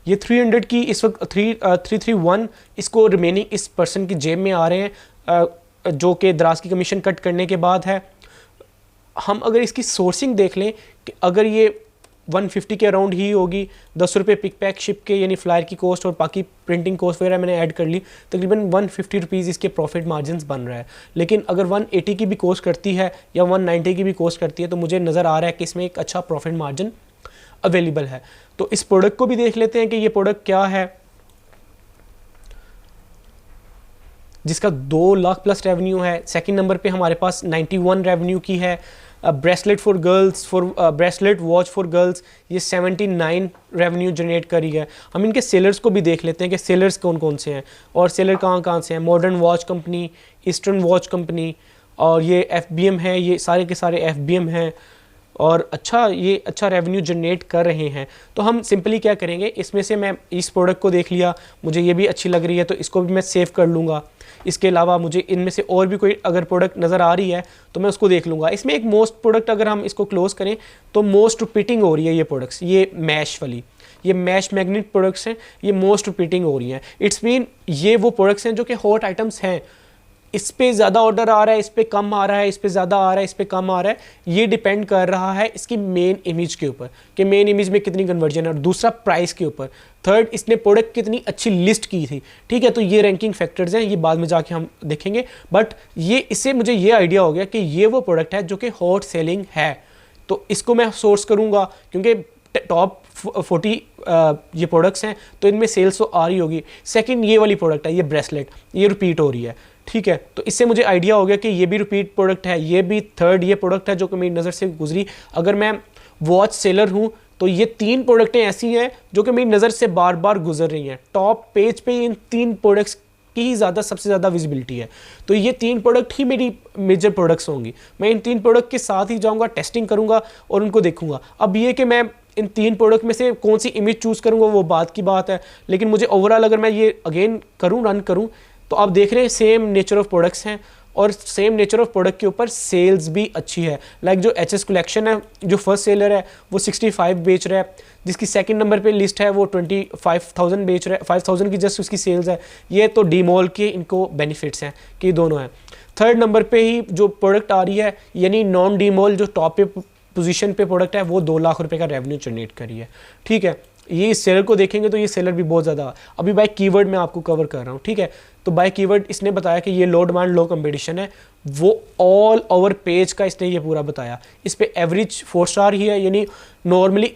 ये 300 की इस वक्त 331 इसको रिमेनिंग इस पर्सन की जेब में आ रहे हैं, जो कि दराज की कमीशन कट करने के बाद है। हम अगर इसकी सोर्सिंग देख लें कि अगर ये 150 के अराउंड ही होगी, 10 रुपये पिक पैक शिप के यानी फ्लायर की कॉस्ट और बाकी प्रिंटिंग कॉस्ट वगैरह मैंने ऐड कर ली, तकरीबन 150 रुपीज़ इसके प्रॉफिट मार्जिन बन रहा है। लेकिन अगर 180 की भी कॉस्ट करती है या 190 की भी कॉस्ट करती है, तो मुझे नज़र आ रहा है कि इसमें एक अच्छा प्रॉफिट मार्जिन अवेलेबल है। तो इस प्रोडक्ट को भी देख लेते हैं कि ये प्रोडक्ट क्या है जिसका 2 लाख प्लस रेवेन्यू है। सेकंड नंबर पे हमारे पास 91 रेवेन्यू की है। Bracelet for girls, for bracelet watch for girls, ये 79 रेवेन्यू जनरेट करी है। हम इनके सेलर्स को भी देख लेते हैं कि सेलर्स कौन कौन से हैं और सेलर कहाँ कहाँ से हैं। Modern watch company, eastern watch company, और ये FBM है, ये सारे के सारे FBM हैं और ये अच्छा रेवेन्यू जनरेट कर रहे हैं। तो हम सिंपली क्या करेंगे, इसमें से मैं इस प्रोडक्ट को देख लिया, मुझे ये भी अच्छी लग रही है तो इसको भी मैं सेव कर लूँगा। इसके अलावा मुझे इनमें से और भी कोई अगर प्रोडक्ट नज़र आ रही है तो मैं उसको देख लूँगा। इसमें एक मोस्ट प्रोडक्ट अगर हम इसको क्लोज़ करें तो मोस्ट रिपीटिंग हो रही है ये प्रोडक्ट्स, ये मैश वाली, ये मैश मैग्नेट प्रोडक्ट्स हैं, ये मोस्ट रिपीटिंग हो रही हैं। इट्स मीन ये वो प्रोडक्ट्स हैं जो कि हॉट आइटम्स हैं। इस पे ज़्यादा ऑर्डर आ रहा है, इस पे कम आ रहा है, इस पे ज़्यादा आ रहा है, इस पे कम आ रहा है, ये डिपेंड कर रहा है इसकी मेन इमेज के ऊपर कि मेन इमेज में कितनी कन्वर्जन है, और दूसरा प्राइस के ऊपर, थर्ड इसने प्रोडक्ट कितनी अच्छी लिस्ट की थी। ठीक है, तो ये रैंकिंग फैक्टर्स हैं, ये बाद में जाके हम देखेंगे। बट ये इससे मुझे ये आइडिया हो गया कि ये वो प्रोडक्ट है जो कि हॉट सेलिंग है, तो इसको मैं सोर्स करूँगा क्योंकि टॉप 40 ये प्रोडक्ट्स हैं तो इनमें सेल्स तो आ रही होगी। सेकंड ये वाली प्रोडक्ट है, ये ब्रेसलेट, ये रिपीट हो रही है। ठीक है, तो इससे मुझे आइडिया हो गया कि ये भी रिपीट प्रोडक्ट है, ये भी थर्ड ये प्रोडक्ट है जो कि मेरी नज़र से गुजरी। अगर मैं वॉच सेलर हूँ तो ये 3 प्रोडक्टें ऐसी हैं जो कि मेरी नज़र से बार बार गुजर रही हैं। टॉप पेज पे इन 3 प्रोडक्ट्स की सबसे ज़्यादा विजिबिलिटी है, तो ये 3 प्रोडक्ट ही मेरी मेजर प्रोडक्ट्स होंगी। मैं इन 3 प्रोडक्ट के साथ ही जाऊँगा, टेस्टिंग करूँगा और उनको देखूँगा। अब ये कि मैं इन 3 प्रोडक्ट में से कौन सी इमेज चूज़ करूँगा वो बात की बात है, लेकिन मुझे ओवरऑल अगर मैं ये अगेन रन करूँ तो आप देख रहे हैं सेम नेचर ऑफ प्रोडक्ट्स हैं और सेम नेचर ऑफ प्रोडक्ट के ऊपर सेल्स भी अच्छी है। लाइक जो HS कलेक्शन है, जो फर्स्ट सेलर है वो 65 बेच रहा है, जिसकी सेकंड नंबर पे लिस्ट है वो 25,000 बेच रहा है, 5,000 की जस्ट उसकी सेल्स है। ये तो डीमॉल के इनको बेनिफिट्स हैं कि दोनों हैं। थर्ड नंबर पे ही जो प्रोडक्ट आ रही है यानी नॉन डीमॉल जो टॉप पे पोजीशन पे प्रोडक्ट है वो 2 लाख रुपए का रेवेन्यू जनरेट करी है। ठीक है, ये इस सेलर को देखेंगे तो ये सेलर भी बहुत ज़्यादा, अभी बाय कीवर्ड मैं आपको कवर कर रहा हूँ। ठीक है, तो बाय कीवर्ड इसने बताया कि ये लो डिमांड लो कंपटीशन है, वो ऑल ओवर पेज का इसने ये पूरा बताया। इस पे एवरेज 4 स्टार ही है, यानी नॉर्मली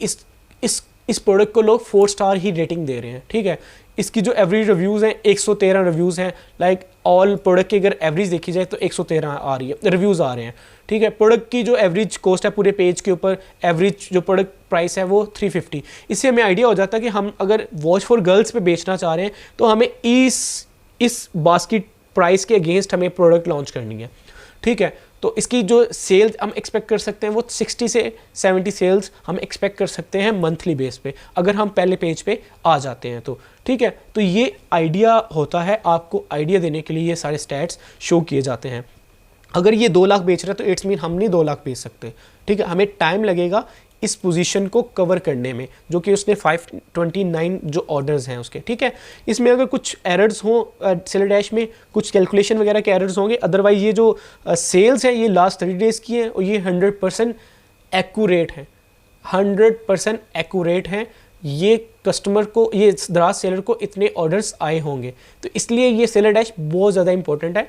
इस प्रोडक्ट को लोग 4 स्टार ही रेटिंग दे रहे हैं। ठीक है, इसकी जो एवरेज रिव्यूज़ हैं 113 रिव्यूज़ हैं। लाइक ऑल प्रोडक्ट की अगर एवरेज देखी जाए तो 113 आ रही है, रिव्यूज़ आ रहे हैं। ठीक है, प्रोडक्ट की जो एवरेज कॉस्ट है पूरे पेज के ऊपर, एवरेज जो प्रोडक्ट प्राइस है वो 350। इससे हमें आइडिया हो जाता है कि हम अगर वॉच फॉर गर्ल्स पे बेचना चाह रहे हैं तो हमें इस बास्केट प्राइस के अगेंस्ट हमें प्रोडक्ट लॉन्च करनी है। ठीक है, तो इसकी जो सेल्स हम एक्सपेक्ट कर सकते हैं वो 60 से 70 सेल्स हम एक्सपेक्ट कर सकते हैं मंथली बेस पे, अगर हम पहले पेज पे आ जाते हैं तो। ठीक है, तो ये आइडिया होता है, आपको आइडिया देने के लिए ये सारे स्टैट्स शो किए जाते हैं। अगर ये 2 लाख बेच रहा है तो इट्स मीन हम नहीं 2 लाख बेच सकते। ठीक है, हमें टाइम लगेगा इस पोजीशन को कवर करने में, जो कि उसने 529 जो ऑर्डर्स हैं उसके। ठीक है, इसमें अगर कुछ एरर्स हों सेलर डैश में, कुछ कैलकुलेशन वगैरह के एरर्स होंगे, अदरवाइज ये जो सेल्स हैं ये लास्ट 30 डेज़ की हैं और ये 100% एक्यूरेट हैं, 100% एक्यूरेट हैं। ये कस्टमर को, ये दराज सेलर को इतने ऑर्डर्स आए होंगे, तो इसलिए ये सेलर डैश बहुत ज़्यादा इंपॉर्टेंट है।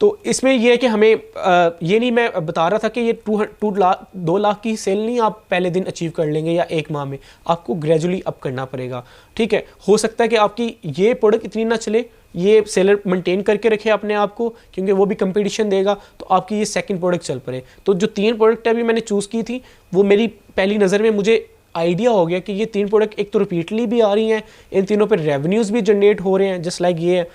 तो इसमें यह है कि हमें ये नहीं, मैं बता रहा था कि ये 2 लाख की सेल नहीं आप पहले दिन अचीव कर लेंगे या 1 माह में, आपको ग्रेजुअली अप करना पड़ेगा। ठीक है, हो सकता है कि आपकी ये प्रोडक्ट इतनी ना चले, ये सेलर मेंटेन करके रखे अपने आप को, क्योंकि वो भी कंपटीशन देगा, तो आपकी ये सेकंड प्रोडक्ट चल पड़े। तो जो 3 प्रोडक्ट अभी मैंने चूज़ की थी वो मेरी पहली नज़र में मुझे आइडिया हो गया कि ये 3 प्रोडक्ट एक तो रिपीटली भी आ रही हैं, इन तीनों पर रेवेन्यूज़ भी जनरेट हो रहे हैं, जस्ट लाइक ये है,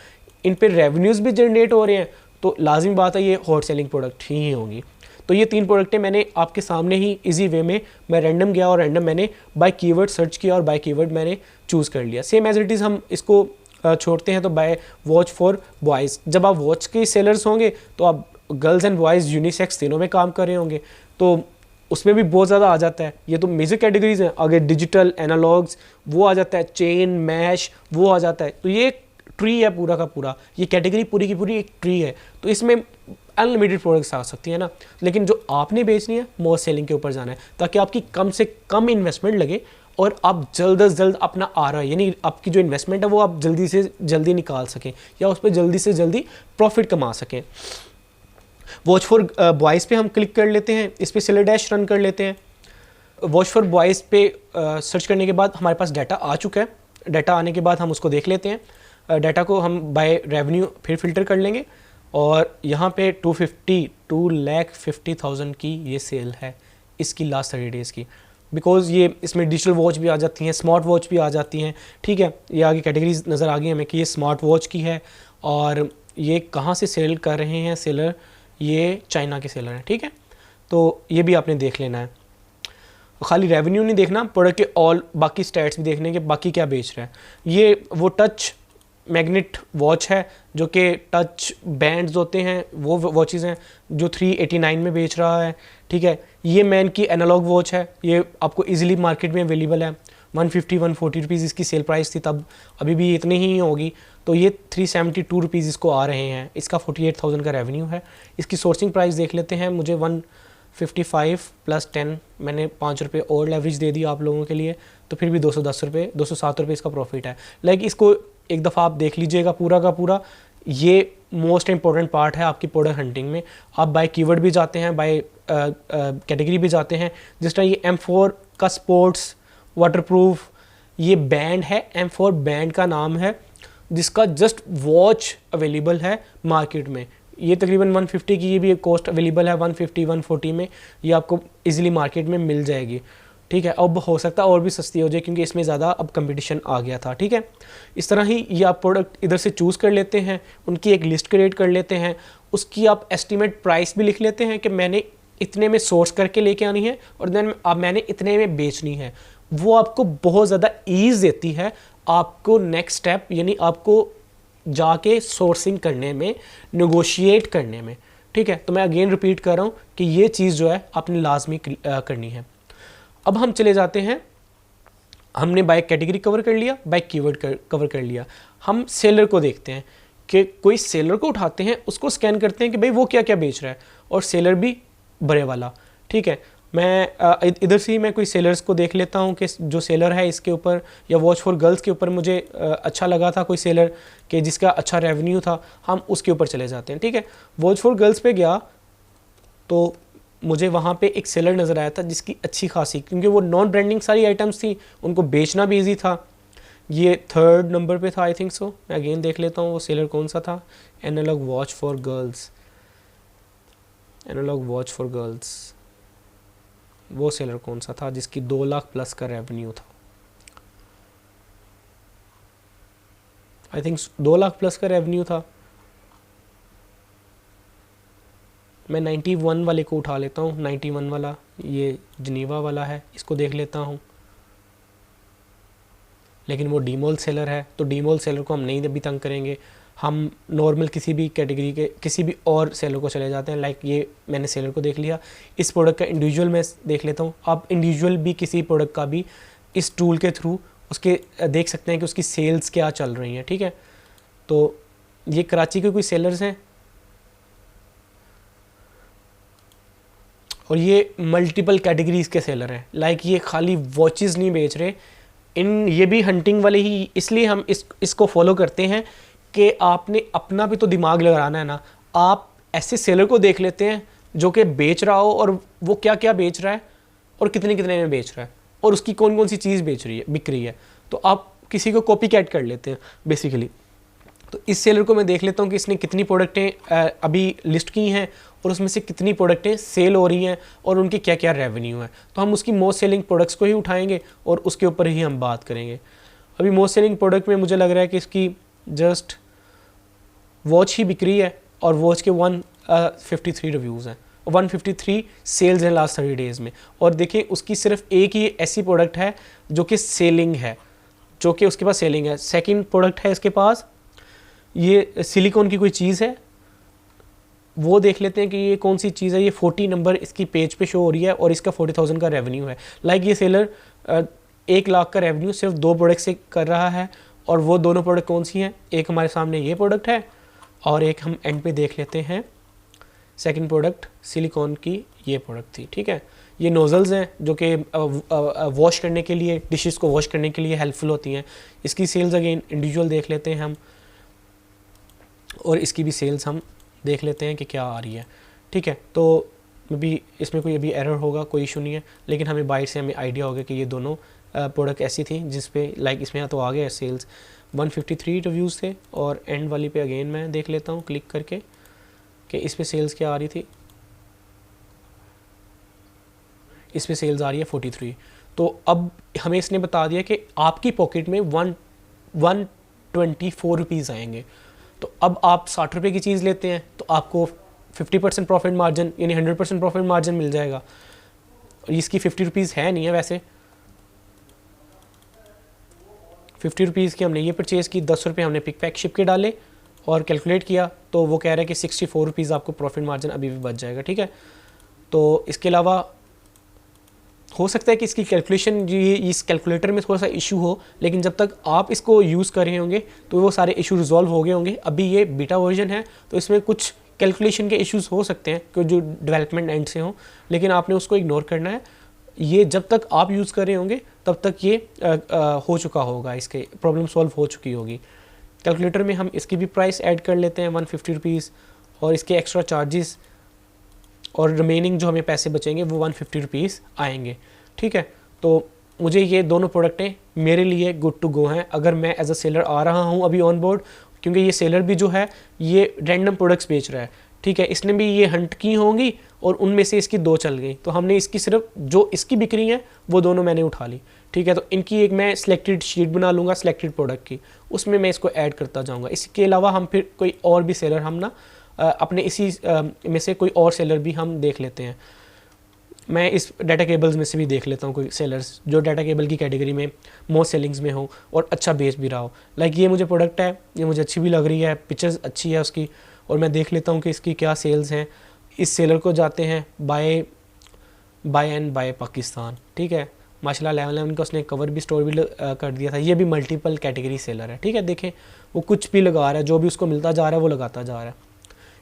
इन पर रेवेन्यूज़ भी जनरेट हो रहे हैं, तो लाजिमी बात है ये हॉट सेलिंग प्रोडक्ट ही होंगी। तो ये 3 प्रोडक्टें मैंने आपके सामने ही इजी वे में, मैं रैंडम गया और रैंडम मैंने बाय कीवर्ड सर्च किया और बाय कीवर्ड मैंने चूज़ कर लिया। सेम एज इट इज़ हम इसको छोड़ते हैं तो बाय वॉच फॉर बॉयज़। जब आप वॉच के सेलर्स होंगे तो आप गर्ल्स एंड बॉयज़ यूनिसेक्स तीनों में काम कर रहे होंगे, तो उसमें भी बहुत ज़्यादा आ जाता है। ये तो मेजर कैटेगरीज हैं, आगे डिजिटल एनालॉग्स वो आ जाता है, चेन मैश वो आ जाता है। तो ये ट्री है पूरा का पूरा, ये कैटेगरी पूरी की पूरी एक ट्री है, तो इसमें अनलिमिटेड प्रोडक्ट्स आ सकती है ना। लेकिन जो आपने बेचनी है मोस्ट सेलिंग के ऊपर जाना है, ताकि आपकी कम से कम इन्वेस्टमेंट लगे और आप जल्द से जल्द अपना ROI यानी आपकी जो इन्वेस्टमेंट है वो आप जल्दी से जल्दी निकाल सकें या उस पर जल्दी से जल्दी प्रॉफिट कमा सकें। वॉच फॉर बॉयज़ पे हम क्लिक कर लेते हैं, इस पर सेलर डैश रन कर लेते हैं। वॉच फॉर बॉयज़ पे सर्च करने के बाद हमारे पास डाटा आ चुका है। डाटा आने के बाद हम उसको देख लेते हैं। डाटा को हम बाय रेवेन्यू फिर फिल्टर कर लेंगे और यहाँ पे 2,50,000 की ये सेल है इसकी लास्ट 30 डेज़ की, बिकॉज़ ये इसमें डिजिटल वॉच भी आ जाती हैं, स्मार्ट वॉच भी आ जाती हैं, ठीक है। ये आगे कैटेगरीज नज़र आ गई हमें कि ये स्मार्ट वॉच की है और ये कहाँ से सेल कर रहे हैं सेलर, ये चाइना के सेलर हैं, ठीक है। तो ये भी आपने देख लेना है, खाली रेवेन्यू नहीं देखना, प्रोडक्ट के ऑल बाकी स्टैट्स भी देखने के बाकी क्या बेच रहा है। ये वो टच मैग्नेट वॉच है जो कि टच बैंड्स होते हैं, वो वॉचेज़ हैं जो 389 में बेच रहा है, ठीक है। ये मैन की एनालॉग वॉच है, ये आपको इजीली मार्केट में अवेलेबल है, 150-140 रुपीज़ इसकी सेल प्राइस थी तब, अभी भी इतनी ही होगी। तो ये 372 रुपीज़ इसको आ रहे हैं, इसका 48,000 का रेवेन्यू है। इसकी सोर्सिंग प्राइस देख लेते हैं, मुझे 155 + 10 मैंने 5 रुपये और लेवरेज दे दी आप लोगों के लिए, तो फिर भी 210 रुपये 207 रुपये इसका प्रॉफिट है। लाइक इसको एक दफ़ा आप देख लीजिएगा पूरा का पूरा, ये मोस्ट इंपॉर्टेंट पार्ट है आपकी प्रोडक्ट हंटिंग में। आप बाय कीवर्ड भी जाते हैं, बाय कैटेगरी भी जाते हैं। जिस तरह ये M4 का स्पोर्ट्स वाटरप्रूफ ये बैंड है, M4 बैंड का नाम है, जिसका जस्ट वॉच अवेलेबल है मार्केट में। ये तकरीबन 150 की ये भी कॉस्ट अवेलेबल है, 150-140 में ये आपको इजीली मार्केट में मिल जाएगी, ठीक है। अब हो सकता है और भी सस्ती हो जाए क्योंकि इसमें ज़्यादा अब कंपटीशन आ गया था, ठीक है। इस तरह ही ये आप प्रोडक्ट इधर से चूज़ कर लेते हैं, उनकी एक लिस्ट क्रिएट कर लेते हैं, उसकी आप एस्टिमेट प्राइस भी लिख लेते हैं कि मैंने इतने में सोर्स करके लेके आनी है और देन अब मैंने इतने में बेचनी है। वो आपको बहुत ज़्यादा ईज़ देती है आपको नेक्स्ट स्टेप, यानी आपको जाके सोर्सिंग करने में, नेगोशिएट करने में, ठीक है। तो मैं अगेन रिपीट कर रहा हूँ कि ये चीज़ जो है आपने लाजमी करनी है। अब हम चले जाते हैं, हमने बाय कैटेगरी कवर कर लिया, बाय कीवर्ड कवर कर लिया। हम सेलर को देखते हैं कि कोई सेलर को उठाते हैं, उसको स्कैन करते हैं कि भाई वो क्या क्या बेच रहा है, और सेलर भी बड़े वाला, ठीक है। मैं इधर से ही मैं कोई सेलर्स को देख लेता हूँ कि जो सेलर है इसके ऊपर, या वॉच फॉर गर्ल्स के ऊपर मुझे अच्छा लगा था कोई सेलर कि जिसका अच्छा रेवेन्यू था, हम उसके ऊपर चले जाते हैं, ठीक है। वॉच फॉर गर्ल्स पे गया तो मुझे वहाँ पे एक सेलर नज़र आया था जिसकी अच्छी खासी, क्योंकि वो नॉन ब्रांडिंग सारी आइटम्स थी, उनको बेचना भी ईजी था। ये 3rd नंबर पे था आई थिंक सो। मैं अगेन देख लेता हूँ वो सेलर कौन सा था। Analog watch for girls, analog watch for girls, वो सेलर कौन सा था जिसकी 2 लाख प्लस का रेवेन्यू था। आई थिंक 2 लाख प्लस का रेवेन्यू था। मैं 91 वाले को उठा लेता हूँ, 91 वाला, ये जनीवा वाला है, इसको देख लेता हूँ। लेकिन वो डीमोल सेलर है, तो डीमोल सेलर को हम नहीं अभी तंग करेंगे, हम नॉर्मल किसी भी कैटेगरी के किसी भी और सेलर को चले जाते हैं। लाइक ये मैंने सेलर को देख लिया, इस प्रोडक्ट का इंडिविजुअल मैं देख लेता हूँ। आप इंडिविजुअल भी किसी प्रोडक्ट का भी इस टूल के थ्रू उसके देख सकते हैं कि उसकी सेल्स क्या चल रही हैं, ठीक है। तो ये कराची के कोई सेलर्स हैं और ये मल्टीपल कैटेगरीज के सेलर हैं। लाइक ये खाली वॉचेस नहीं बेच रहे, ये भी हंटिंग वाले ही, इसलिए हम इसको फॉलो करते हैं कि आपने अपना भी तो दिमाग लगाना है ना। आप ऐसे सेलर को देख लेते हैं जो कि बेच रहा हो और वो क्या क्या बेच रहा है और कितने कितने में बेच रहा है और उसकी कौन कौन सी चीज़ बिक रही है, तो आप किसी को कॉपी कैट कर लेते हैं बेसिकली। तो इस सेलर को मैं देख लेता हूँ कि इसने कितनी प्रोडक्टें अभी लिस्ट की हैं और उसमें से कितनी प्रोडक्टें सेल हो रही हैं और उनकी क्या क्या रेवेन्यू है। तो हम उसकी मोस्ट सेलिंग प्रोडक्ट्स को ही उठाएंगे और उसके ऊपर ही हम बात करेंगे। अभी मोस्ट सेलिंग प्रोडक्ट में मुझे लग रहा है कि इसकी जस्ट वॉच ही बिक रही है और वॉच के 153 रिव्यूज़ हैं, 153 सेल्स हैं लास्ट 30 डेज़ में। और देखिए उसकी सिर्फ एक ही ऐसी प्रोडक्ट है जो कि सेलिंग है, जो कि उसके पास सेलिंग है। सेकंड प्रोडक्ट है इसके पास, ये सिलिकॉन की कोई चीज़ है, वो देख लेते हैं कि ये कौन सी चीज़ है। ये 40 नंबर इसकी पेज पे शो हो रही है और इसका 40,000 का रेवेन्यू है। लाइक ये सेलर 1 लाख का रेवेन्यू सिर्फ 2 प्रोडक्ट से कर रहा है, और वो दोनों प्रोडक्ट कौन सी हैं, एक हमारे सामने ये प्रोडक्ट है और एक हम एंड पे देख लेते हैं सेकंड प्रोडक्ट सिलिकॉन की ये प्रोडक्ट थी, ठीक है। ये नोज़ल्स हैं जो कि वॉश करने के लिए, डिशेस को वॉश करने के लिए हेल्पफुल होती हैं। इसकी सेल्स अगेन इंडिविजुअल देख लेते हैं हम, और इसकी भी सेल्स हम देख लेते हैं कि क्या आ रही है, ठीक है। तो अभी इसमें कोई अभी एरर होगा, कोई इशू नहीं है, लेकिन हमें बाइट से हमें आइडिया होगा कि ये दोनों प्रोडक्ट ऐसी थी जिस पे लाइक इसमें तो आ गया सेल्स 153 रिव्यूज़ थे। और एंड वाली पे अगेन मैं देख लेता हूँ क्लिक करके, कि इस पे सेल्स क्या आ रही थी, इस पे सेल्स आ रही है 43। तो अब हमें इसने बता दिया कि आपकी पॉकेट में 124 रुपीज़ आएंगे। तो अब आप 60 रुपये की चीज़ लेते हैं तो आपको 50% प्रॉफिट मार्जिन यानी 100% प्रॉफिट मार्जिन मिल जाएगा। और इसकी 50 रुपीज़ है नहीं है वैसे, 50 रुपीज़ की हमने ये परचेज़ की, 10 रुपये हमने पिक पैक शिप के डाले और कैलकुलेट किया तो वो कह रहा है कि 64 रुपीज़ आपको प्रॉफिट मार्जिन अभी भी बच जाएगा। ठीक है, तो इसके अलावा हो सकता है कि इसकी कैलकुलेशन ये इस कैलकुलेटर में थोड़ा सा इशू हो, लेकिन जब तक आप इसको यूज़ कर रहे होंगे तो वो सारे इशू रिजॉल्व हो गए होंगे। अभी ये बीटा वर्जन है तो इसमें कुछ कैलकुलेशन के इश्यूज हो सकते हैं कि जो डेवलपमेंट एंड से हों, लेकिन आपने उसको इग्नोर करना है। ये जब तक आप यूज़ कर रहे होंगे तब तक ये हो चुका होगा, इसके प्रॉब्लम सॉल्व हो चुकी होगी। कैलकुलेटर में हम इसकी भी प्राइस ऐड कर लेते हैं 150 रुपीज़ और इसके एक्स्ट्रा चार्जेस और रिमेनिंग जो हमें पैसे बचेंगे वो 150 रुपीज़ आएंगे। ठीक है, तो मुझे ये दोनों प्रोडक्टें मेरे लिए गुड टू गो हैं अगर मैं एज अ सेलर आ रहा हूँ अभी ऑन बोर्ड, क्योंकि ये सेलर भी जो है ये रैंडम प्रोडक्ट्स बेच रहा है। ठीक है, इसने भी ये हंट की होंगी और उनमें से इसकी 2 चल गई, तो हमने इसकी सिर्फ जो इसकी बिक रही है वो दोनों मैंने उठा ली। ठीक है, तो इनकी एक मैं सिलेक्टेड शीट बना लूँगा सिलेक्टेड प्रोडक्ट की, उसमें मैं इसको ऐड करता जाऊँगा। इसके अलावा हम फिर कोई और भी सेलर हम ना अपने इसी में से कोई और सेलर भी हम देख लेते हैं। मैं इस डाटा केबल्स में से भी देख लेता हूँ कोई सेलर्स जो डाटा केबल की कैटेगरी में मोस्ट सेलिंग्स में हो और अच्छा बेच भी रहा हो। लाइक ये मुझे प्रोडक्ट है, ये मुझे अच्छी भी लग रही है, पिक्चर्स अच्छी है उसकी, और मैं देख लेता हूँ कि इसकी क्या सेल्स हैं। इस सेलर को जाते हैं बाय एंड बाय पाकिस्तान। ठीक है, माशाल्लाह 11 का उसने कवर भी स्टोर भी कर दिया था। ये भी मल्टीपल कैटेगरी सेलर है। ठीक है, देखें वो कुछ भी लगा रहा है, जो भी उसको मिलता जा रहा है वो लगाता जा रहा है।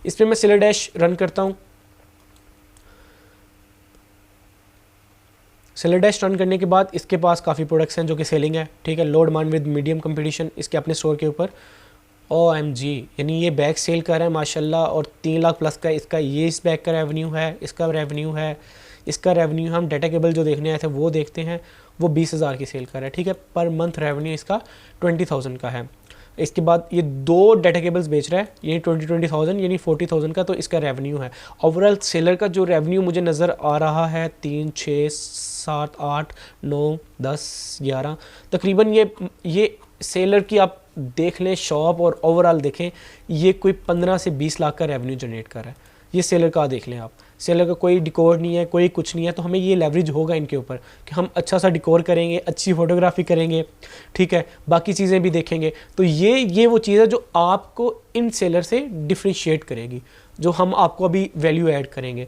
इस पर मैं सेलर डैश रन करता हूँ। सेलर डैश रन करने के बाद इसके पास काफ़ी प्रोडक्ट्स हैं जो कि सेलिंग है। ठीक है, लो डिमांड विद मीडियम कंपटीशन इसके अपने स्टोर के ऊपर। OMG, यानी ये बैग सेल कर रहा है माशाल्लाह, और 3 लाख प्लस का इसका ये इस बैग का रेवेन्यू है, इसका रेवेन्यू है, इसका रेवेन्यू हम डाटा केबल जो देखने आए थे वो देखते हैं, वो 20,000 की सेल कर रहा है। ठीक है, पर मंथ रेवेन्यू इसका 20,000 का है। इसके बाद ये 2 डाटा केबल्स बेच रहा है, यानी 20,000 यानी 40,000 का तो इसका रेवेन्यू है। ओवरऑल सेलर का जो रेवेन्यू मुझे नज़र आ रहा है 3, 6, 7, 8, 9, 10, 11 तकरीबन ये सेलर की आप देख लें शॉप और ओवरऑल देखें, ये कोई 15 से 20 लाख का रेवेन्यू जनरेट कर रहा है। ये सेलर का देख लें आप, सेलर का कोई डिकोर नहीं है, कोई कुछ नहीं है, तो हमें ये लेवरेज होगा इनके ऊपर कि हम अच्छा सा डिकोर करेंगे, अच्छी फोटोग्राफी करेंगे। ठीक है, बाकी चीज़ें भी देखेंगे, तो ये वो चीज़ है जो आपको इन सेलर से डिफ्रेंशिएट करेगी, जो हम आपको अभी वैल्यू ऐड करेंगे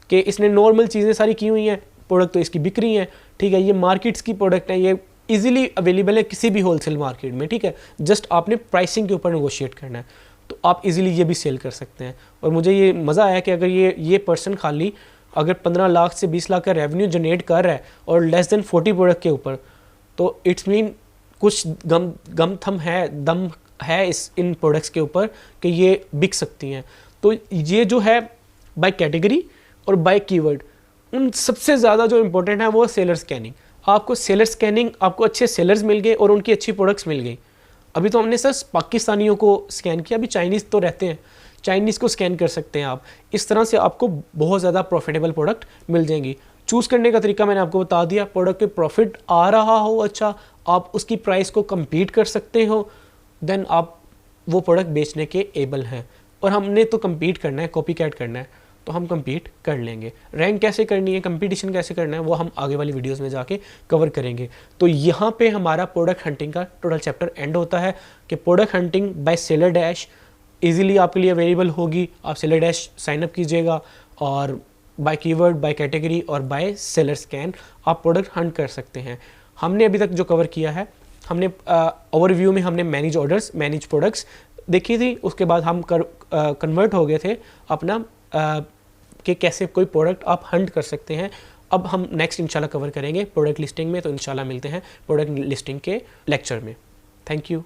कि इसने नॉर्मल चीज़ें सारी की हुई हैं, प्रोडक्ट तो इसकी बिक रही हैं। ठीक है, ये मार्केट्स की प्रोडक्ट है, ये इजीली अवेलेबल है किसी भी होलसेल मार्केट में। ठीक है, जस्ट आपने प्राइसिंग के ऊपर नेगोशिएट करना है तो आप इजीली ये भी सेल कर सकते हैं। और मुझे ये मज़ा आया कि अगर ये पर्सन खाली अगर 15 लाख से 20 लाख का रेवेन्यू जनरेट कर रहा है और लेस देन 40 प्रोडक्ट के ऊपर, तो इट्स मीन कुछ दम है इन प्रोडक्ट्स के ऊपर कि ये बिक सकती हैं। तो ये जो है बाय कैटेगरी और बाय कीवर्ड, उन सबसे ज़्यादा जो इम्पोर्टेंट है वो सेलर स्कैनिंग। आपको सेलर स्कैनिंग, आपको अच्छे सेलर्स मिल गए और उनकी अच्छी प्रोडक्ट्स मिल गई। अभी तो हमने सर पाकिस्तानियों को स्कैन किया, अभी चाइनीज़ तो रहते हैं, चाइनीज़ को स्कैन कर सकते हैं आप। इस तरह से आपको बहुत ज़्यादा प्रॉफिटेबल प्रोडक्ट मिल जाएंगी। चूज़ करने का तरीका मैंने आपको बता दिया, प्रोडक्ट पे प्रॉफिट आ रहा हो अच्छा, आप उसकी प्राइस को कम्पीट कर सकते हो, देन आप वो प्रोडक्ट बेचने के एबल हैं। और हमने तो कम्पीट करना है, कॉपी कैट करना है, तो हम कम्पीट कर लेंगे। रैंक कैसे करनी है, कंपटीशन कैसे करना है, वो हम आगे वाली वीडियोस में जाके कवर करेंगे। तो यहाँ पे हमारा प्रोडक्ट हंटिंग का टोटल चैप्टर एंड होता है कि product hunting by seller dash easily आपके लिए अवेलेबल होगी। आप सेलर डैश साइनअप कीजिएगा और बाय कीवर्ड, बाय कैटेगरी और बाय सेलर स्कैन आप प्रोडक्ट हंट कर सकते हैं। हमने अभी तक जो कवर किया है, हमने ओवरव्यू में हमने मैनेज ऑर्डर्स, मैनेज प्रोडक्ट्स देखी थी, उसके बाद हम कन्वर्ट हो गए थे अपना कि कैसे कोई प्रोडक्ट आप हंट कर सकते हैं। अब हम नेक्स्ट इंशाल्लाह कवर करेंगे प्रोडक्ट लिस्टिंग में, तो इंशाल्लाह मिलते हैं प्रोडक्ट लिस्टिंग के लेक्चर में। Thank you.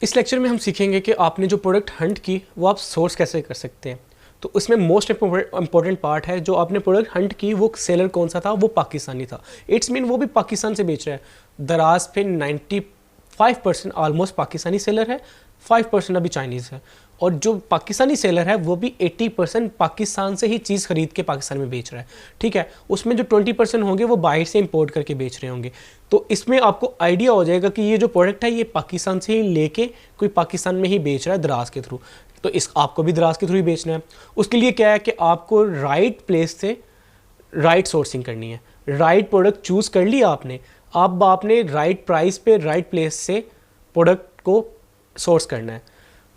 इस लेक्चर में हम सीखेंगे कि आपने जो प्रोडक्ट हंट की वो आप सोर्स कैसे कर सकते हैं। तो उसमें मोस्ट इंपॉर्टेंट पार्ट है, जो आपने प्रोडक्ट हंट की वो सेलर कौन सा था, वो पाकिस्तानी था। इट्स मीन वो भी पाकिस्तान से बेच रहा है। दराज पे 95% ऑलमोस्ट पाकिस्तानी सेलर है, 5% अभी चाइनीज़ है, और जो पाकिस्तानी सेलर है वो भी 80% पाकिस्तान से ही चीज़ खरीद के पाकिस्तान में बेच रहा है, ठीक है। उसमें जो 20% होंगे वो बाहर से इंपोर्ट करके बेच रहे होंगे। तो इसमें आपको आइडिया हो जाएगा कि ये जो प्रोडक्ट है ये पाकिस्तान से ही लेके कोई पाकिस्तान में ही बेच रहा है दराज के थ्रू। तो इस आपको भी दराज के थ्रू ही बेचना है। उसके लिए क्या है कि आपको राइट प्लेस से राइट सोर्सिंग करनी है। राइट प्रोडक्ट चूज़ कर लिया आपने, अब आपने राइट प्राइस पे राइट प्लेस से प्रोडक्ट को सोर्स करना है।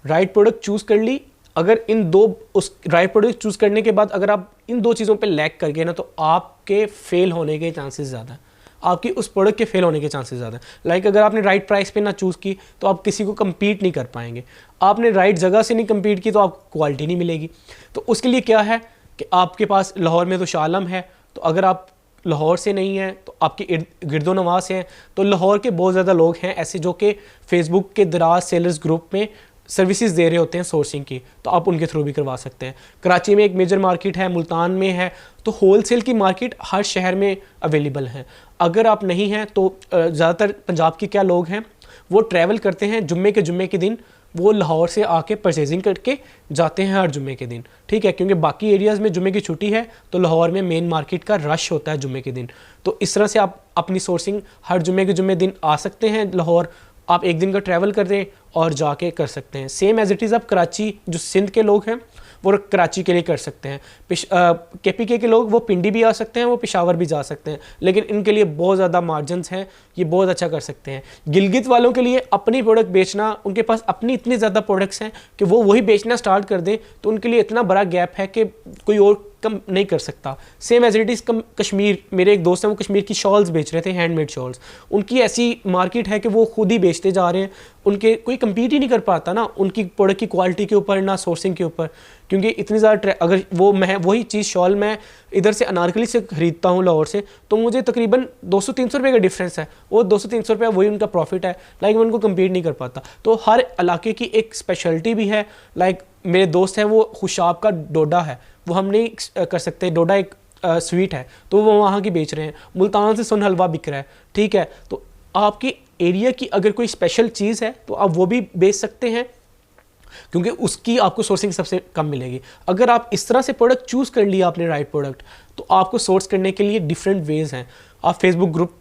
राइट प्रोडक्ट चूज़ कर ली, अगर इन दो उस राइट प्रोडक्ट चूज़ करने के बाद अगर आप इन दो चीज़ों पे लैग कर गए ना, तो आपके फेल होने के चांसेस ज़्यादा है, आपकी उस प्रोडक्ट के फेल होने के चांसेस ज़्यादा है। लाइक अगर आपने राइट प्राइस पे ना चूज़ की तो आप किसी को कम्पीट नहीं कर पाएंगे। आपने राइट जगह से नहीं कम्पीट की तो आपको क्वालिटी नहीं मिलेगी। तो उसके लिए क्या है कि आपके पास लाहौर में तो शाह आलम है, तो अगर आप लाहौर से नहीं हैं तो आपके गिरदो नवाज से हैं, तो लाहौर के बहुत ज़्यादा लोग हैं ऐसे जो कि फेसबुक के दराज सेलर्स ग्रुप में सर्विसेज दे रहे होते हैं सोर्सिंग की, तो आप उनके थ्रू भी करवा सकते हैं। कराची में एक मेजर मार्केट है, मुल्तान में है, तो होलसेल की मार्केट हर शहर में अवेलेबल है। अगर आप नहीं हैं तो ज़्यादातर पंजाब के क्या लोग हैं वो ट्रैवल करते हैं जुम्मे के दिन, वो लाहौर से आके परचेजिंग करके जाते हैं हर जुम्मे के दिन, ठीक है, क्योंकि बाकी एरियाज़ में जुम्मे की छुट्टी है तो लाहौर में मेन मार्केट का रश होता है जुम्मे के दिन। तो इस तरह से आप अपनी सोर्सिंग हर जुम्मे के जुम्मे दिन आ सकते हैं लाहौर, आप एक दिन का ट्रैवल कर दें और जाके कर सकते हैं। सेम एज इट इज़ आप कराची, जो सिंध के लोग हैं वो कराची के लिए कर सकते हैं। KPK के लोग वो पिंडी भी आ सकते हैं, वो पेशावर भी जा सकते हैं, लेकिन इनके लिए बहुत ज़्यादा मार्जिनस हैं, ये बहुत अच्छा कर सकते हैं। गिलगित वालों के लिए अपनी प्रोडक्ट बेचना, उनके पास अपनी इतनी ज़्यादा प्रोडक्ट्स हैं कि वो वही बेचना स्टार्ट कर दें, तो उनके लिए इतना बड़ा गैप है कि कोई और कम नहीं कर सकता। Same as it is Kashmir, मेरे एक दोस्त हैं वो कश्मीर की शॉल्स बेच रहे थे, हैंडमेड शॉल्स, उनकी ऐसी मार्केट है कि वो खुद ही बेचते जा रहे हैं, उनके कोई कम्पीट ही नहीं कर पाता ना उनकी प्रोडक्ट की क्वालिटी के ऊपर, ना सोर्सिंग के ऊपर, क्योंकि इतनी ज़्यादा अगर वो मैं वही चीज़ शॉल मैं इधर से अनारकली से ख़रीदता हूँ लाहौर से, तो मुझे तकरीबन 200-300 रुपये का डिफरेंस है, वो 200-300 रुपये वही उनका प्रॉफिट है, लाइक मैं उनको कम्पीट नहीं कर पाता। तो हर इलाके की एक स्पेशलिटी भी है। लाइक मेरे दोस्त हैं वो खुशाब का डोडा है, वो हम नहीं कर सकते, डोडा एक स्वीट है तो वो वहाँ की बेच रहे हैं, मुल्तान से सुन हलवा बिक रहा है, ठीक है। तो आपकी एरिया की अगर कोई स्पेशल चीज़ है तो आप वो भी बेच सकते हैं, क्योंकि उसकी आपको सोर्सिंग सबसे कम मिलेगी। अगर आप इस तरह से प्रोडक्ट चूज़ कर लिया आपने राइट प्रोडक्ट, तो आपको सोर्स करने के लिए डिफरेंट वेज़ हैं। आप फेसबुक ग्रुप,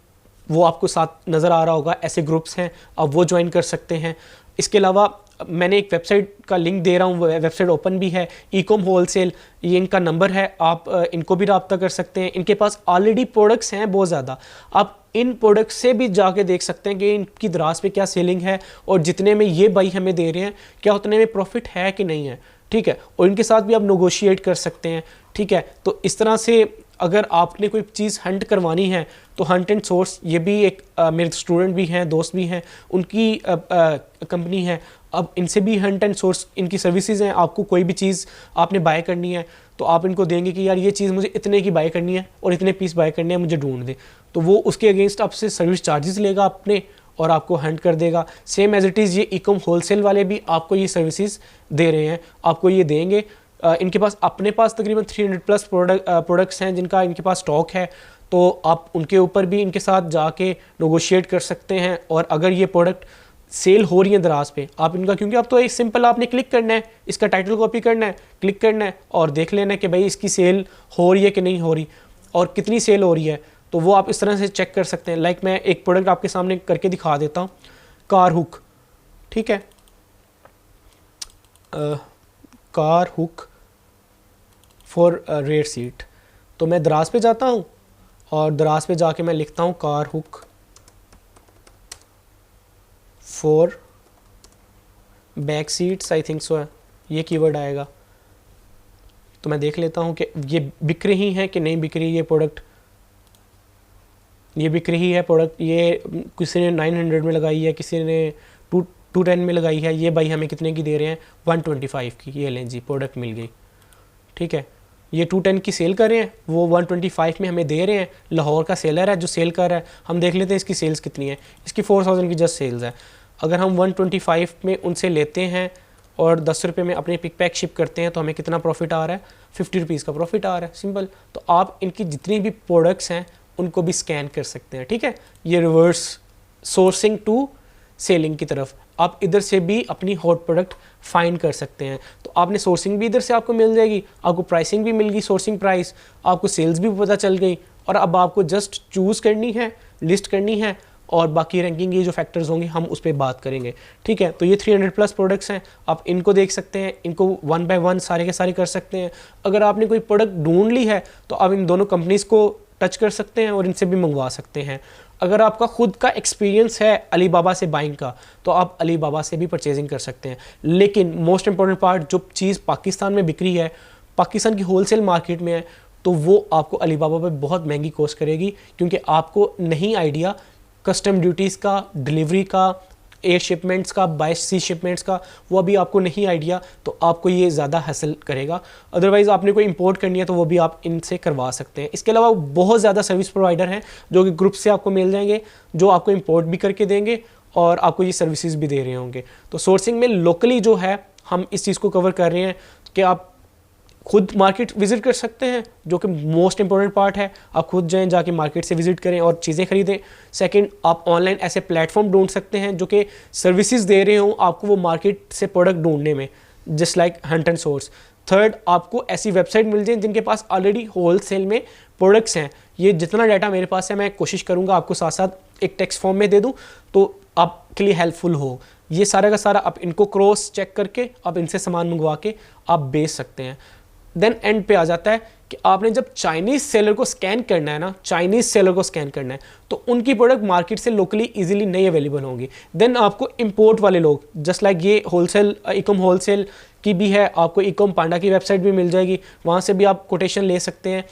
वो आपको साथ नज़र आ रहा होगा, ऐसे ग्रुप्स हैं, आप वो ज्वाइन कर सकते हैं। इसके अलावा मैंने एक वेबसाइट का लिंक दे रहा हूँ, वेबसाइट ओपन भी है, ईकॉम होलसेल, ये इनका नंबर है, आप इनको भी रब्ता कर सकते हैं। इनके पास ऑलरेडी प्रोडक्ट्स हैं बहुत ज़्यादा, आप इन प्रोडक्ट से भी जाके देख सकते हैं कि इनकी दराज पे क्या सेलिंग है और जितने में ये भाई हमें दे रहे हैं क्या उतने में प्रॉफिट है कि नहीं है, ठीक है। और इनके साथ भी आप नेगोशिएट कर सकते हैं, ठीक है। तो इस तरह से अगर आपने कोई चीज़ हंट करवानी है तो हंट एंड सोर्स, ये भी एक मेरे स्टूडेंट भी हैं, दोस्त भी हैं, उनकी कंपनी है। अब इनसे भी हंट एंड सोर्स इनकी सर्विसेज हैं। आपको कोई भी चीज़ आपने बाय करनी है तो आप इनको देंगे कि यार ये चीज़ मुझे इतने की बाय करनी है और इतने पीस बाय करने हैं, मुझे ढूंढ दे, तो वो उसके अगेंस्ट आपसे सर्विस चार्जेस लेगा अपने और आपको हंट कर देगा। सेम एज इट इज़ ये ईकॉम होलसेल वाले भी आपको ये सर्विसेज दे रहे हैं, आपको ये देंगे। इनके पास अपने पास तकरीबन 300+ प्रोडक्ट्स हैं जिनका इनके पास स्टॉक है, तो आप उनके ऊपर भी इनके साथ जाके नेगोशिएट कर सकते हैं। और अगर ये प्रोडक्ट सेल हो रही है दराज पे, आप इनका, क्योंकि आप तो एक सिंपल आपने क्लिक करना है, इसका टाइटल कॉपी करना है, क्लिक करना है और देख लेना है कि भाई इसकी सेल हो रही है कि नहीं हो रही और कितनी सेल हो रही है, तो वो आप इस तरह से चेक कर सकते हैं। लाइक मैं एक प्रोडक्ट आपके सामने करके दिखा देता हूँ, कार हुक, ठीक है, car hook for rare seat. तो मैं दराज पे जाता हूँ और दराज पे जाके मैं लिखता हूँ car hook for back seats, I think so है, ये कीवर्ड आएगा। तो मैं देख लेता हूँ कि ये बिक रही हैं कि नहीं बिक रही ये प्रोडक्ट। ये बिक रही है प्रोडक्ट, ये किसी ने 900 में लगाई है, किसी ने 210 में लगाई है। ये भाई हमें कितने की दे रहे हैं, 125 की। ये लें जी, प्रोडक्ट मिल गई, ठीक है। ये 210 की सेल कर रहे हैं, वो 125 में हमें दे रहे हैं। लाहौर का सेलर है जो सेल कर रहा है, हम देख लेते हैं इसकी सेल्स कितनी है। इसकी 4000 की जस्ट सेल्स है। अगर हम 125 में उनसे लेते हैं और 10 रुपये में अपने पिक पैक शिप करते हैं तो हमें कितना प्रॉफिट आ रहा है, 50 रुपीज़ का प्रॉफिट आ रहा है, सिंपल। तो आप इनकी जितनी भी प्रोडक्ट्स हैं उनको भी स्कैन कर सकते हैं, ठीक है। ये रिवर्स सोर्सिंग टू सेलिंग की तरफ, आप इधर से भी अपनी हॉट प्रोडक्ट फाइंड कर सकते हैं। तो आपने सोर्सिंग भी इधर से आपको मिल जाएगी, आपको प्राइसिंग भी मिल गई, सोर्सिंग प्राइस, आपको सेल्स भी पता चल गई, और अब आपको जस्ट चूज़ करनी है, लिस्ट करनी है, और बाकी रैंकिंग के जो फैक्टर्स होंगे हम उस पर बात करेंगे। ठीक है, तो ये 300 प्लस प्रोडक्ट्स हैं, आप इनको देख सकते हैं, इनको वन बाय वन सारे के सारे कर सकते हैं। अगर आपने कोई प्रोडक्ट ढूंढ ली है तो आप इन दोनों कंपनीज़ को टच कर सकते हैं और इनसे भी मंगवा सकते हैं। अगर आपका खुद का एक्सपीरियंस है अलीबाबा से बाइंग का तो आप अलीबाबा से भी परचेजिंग कर सकते हैं। लेकिन मोस्ट इंपॉर्टेंट पार्ट, जो चीज़ पाकिस्तान में बिक्री है, पाकिस्तान की होलसेल मार्केट में है, तो वो आपको अलीबाबा पे बहुत महंगी कॉस्ट करेगी, क्योंकि आपको नहीं आइडिया कस्टम ड्यूटीज़ का, डिलीवरी का, एयर शिपमेंट्स का, बाय सी शिपमेंट्स का, वो अभी आपको नहीं आइडिया, तो आपको ये ज़्यादा हासिल करेगा। अदरवाइज़ आपने कोई इंपोर्ट करनी है तो वो भी आप इनसे करवा सकते हैं। इसके अलावा बहुत ज़्यादा सर्विस प्रोवाइडर हैं जो कि ग्रुप से आपको मिल जाएंगे, जो आपको इंपोर्ट भी करके देंगे और आपको ये सर्विसेज भी दे रहे होंगे। तो सोर्सिंग में लोकली जो है हम इस चीज़ को कवर कर रहे हैं कि आप खुद मार्केट विजिट कर सकते हैं, जो कि मोस्ट इंपॉर्टेंट पार्ट है। आप खुद जाएं, जाके मार्केट से विजिट करें और चीज़ें खरीदें। सेकंड, आप ऑनलाइन ऐसे प्लेटफॉर्म ढूंढ सकते हैं जो कि सर्विसेज दे रहे हों आपको वो मार्केट से प्रोडक्ट ढूंढने में, just like Hunt and source. Third, आपको ऐसी वेबसाइट मिल जाए जिनके पास ऑलरेडी होलसेल में प्रोडक्ट्स हैं। ये जितना डाटा मेरे पास है मैं कोशिश करूँगा आपको साथ साथ एक टेक्स्ट फॉर्म में दे दूँ तो आपके लिए हेल्पफुल हो। ये सारा का सारा आप इनको क्रॉस चेक करके आप इनसे सामान मंगवा के आप बेच सकते हैं। देन एंड पे आ जाता है कि आपने जब चाइनीज़ सेलर को स्कैन करना है ना, चाइनीज़ सेलर को स्कैन करना है, तो उनकी प्रोडक्ट मार्केट से लोकली इजीली नहीं अवेलेबल होंगी। देन आपको इंपोर्ट वाले लोग, जस्ट लाइक ये होलसेल इकम होलसेल की भी है, आपको इकम पांडा की वेबसाइट भी मिल जाएगी, वहाँ से भी आप कोटेशन ले सकते हैं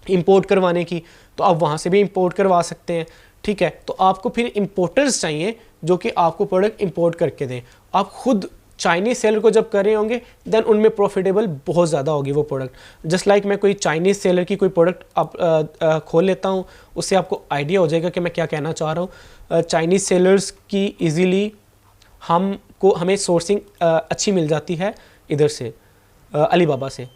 इंपोर्ट करवाने की, तो आप वहाँ से भी इंपोर्ट करवा सकते हैं। ठीक है, तो आपको फिर इंपोर्टर्स चाहिए जो कि आपको प्रोडक्ट इंपोर्ट करके दें। आप खुद चाइनीज़ सेलर को जब कर रहे होंगे देन उनमें प्रॉफिटेबल बहुत ज़्यादा होगी वो प्रोडक्ट। जस्ट लाइक मैं कोई चाइनीज़ सेलर की कोई प्रोडक्ट आप खोल लेता हूँ, उससे आपको आइडिया हो जाएगा कि मैं क्या कहना चाह रहा हूँ। चाइनीज़ सेलर्स की इजीली हमें सोर्सिंग अच्छी मिल जाती है इधर से अलीबाबा से।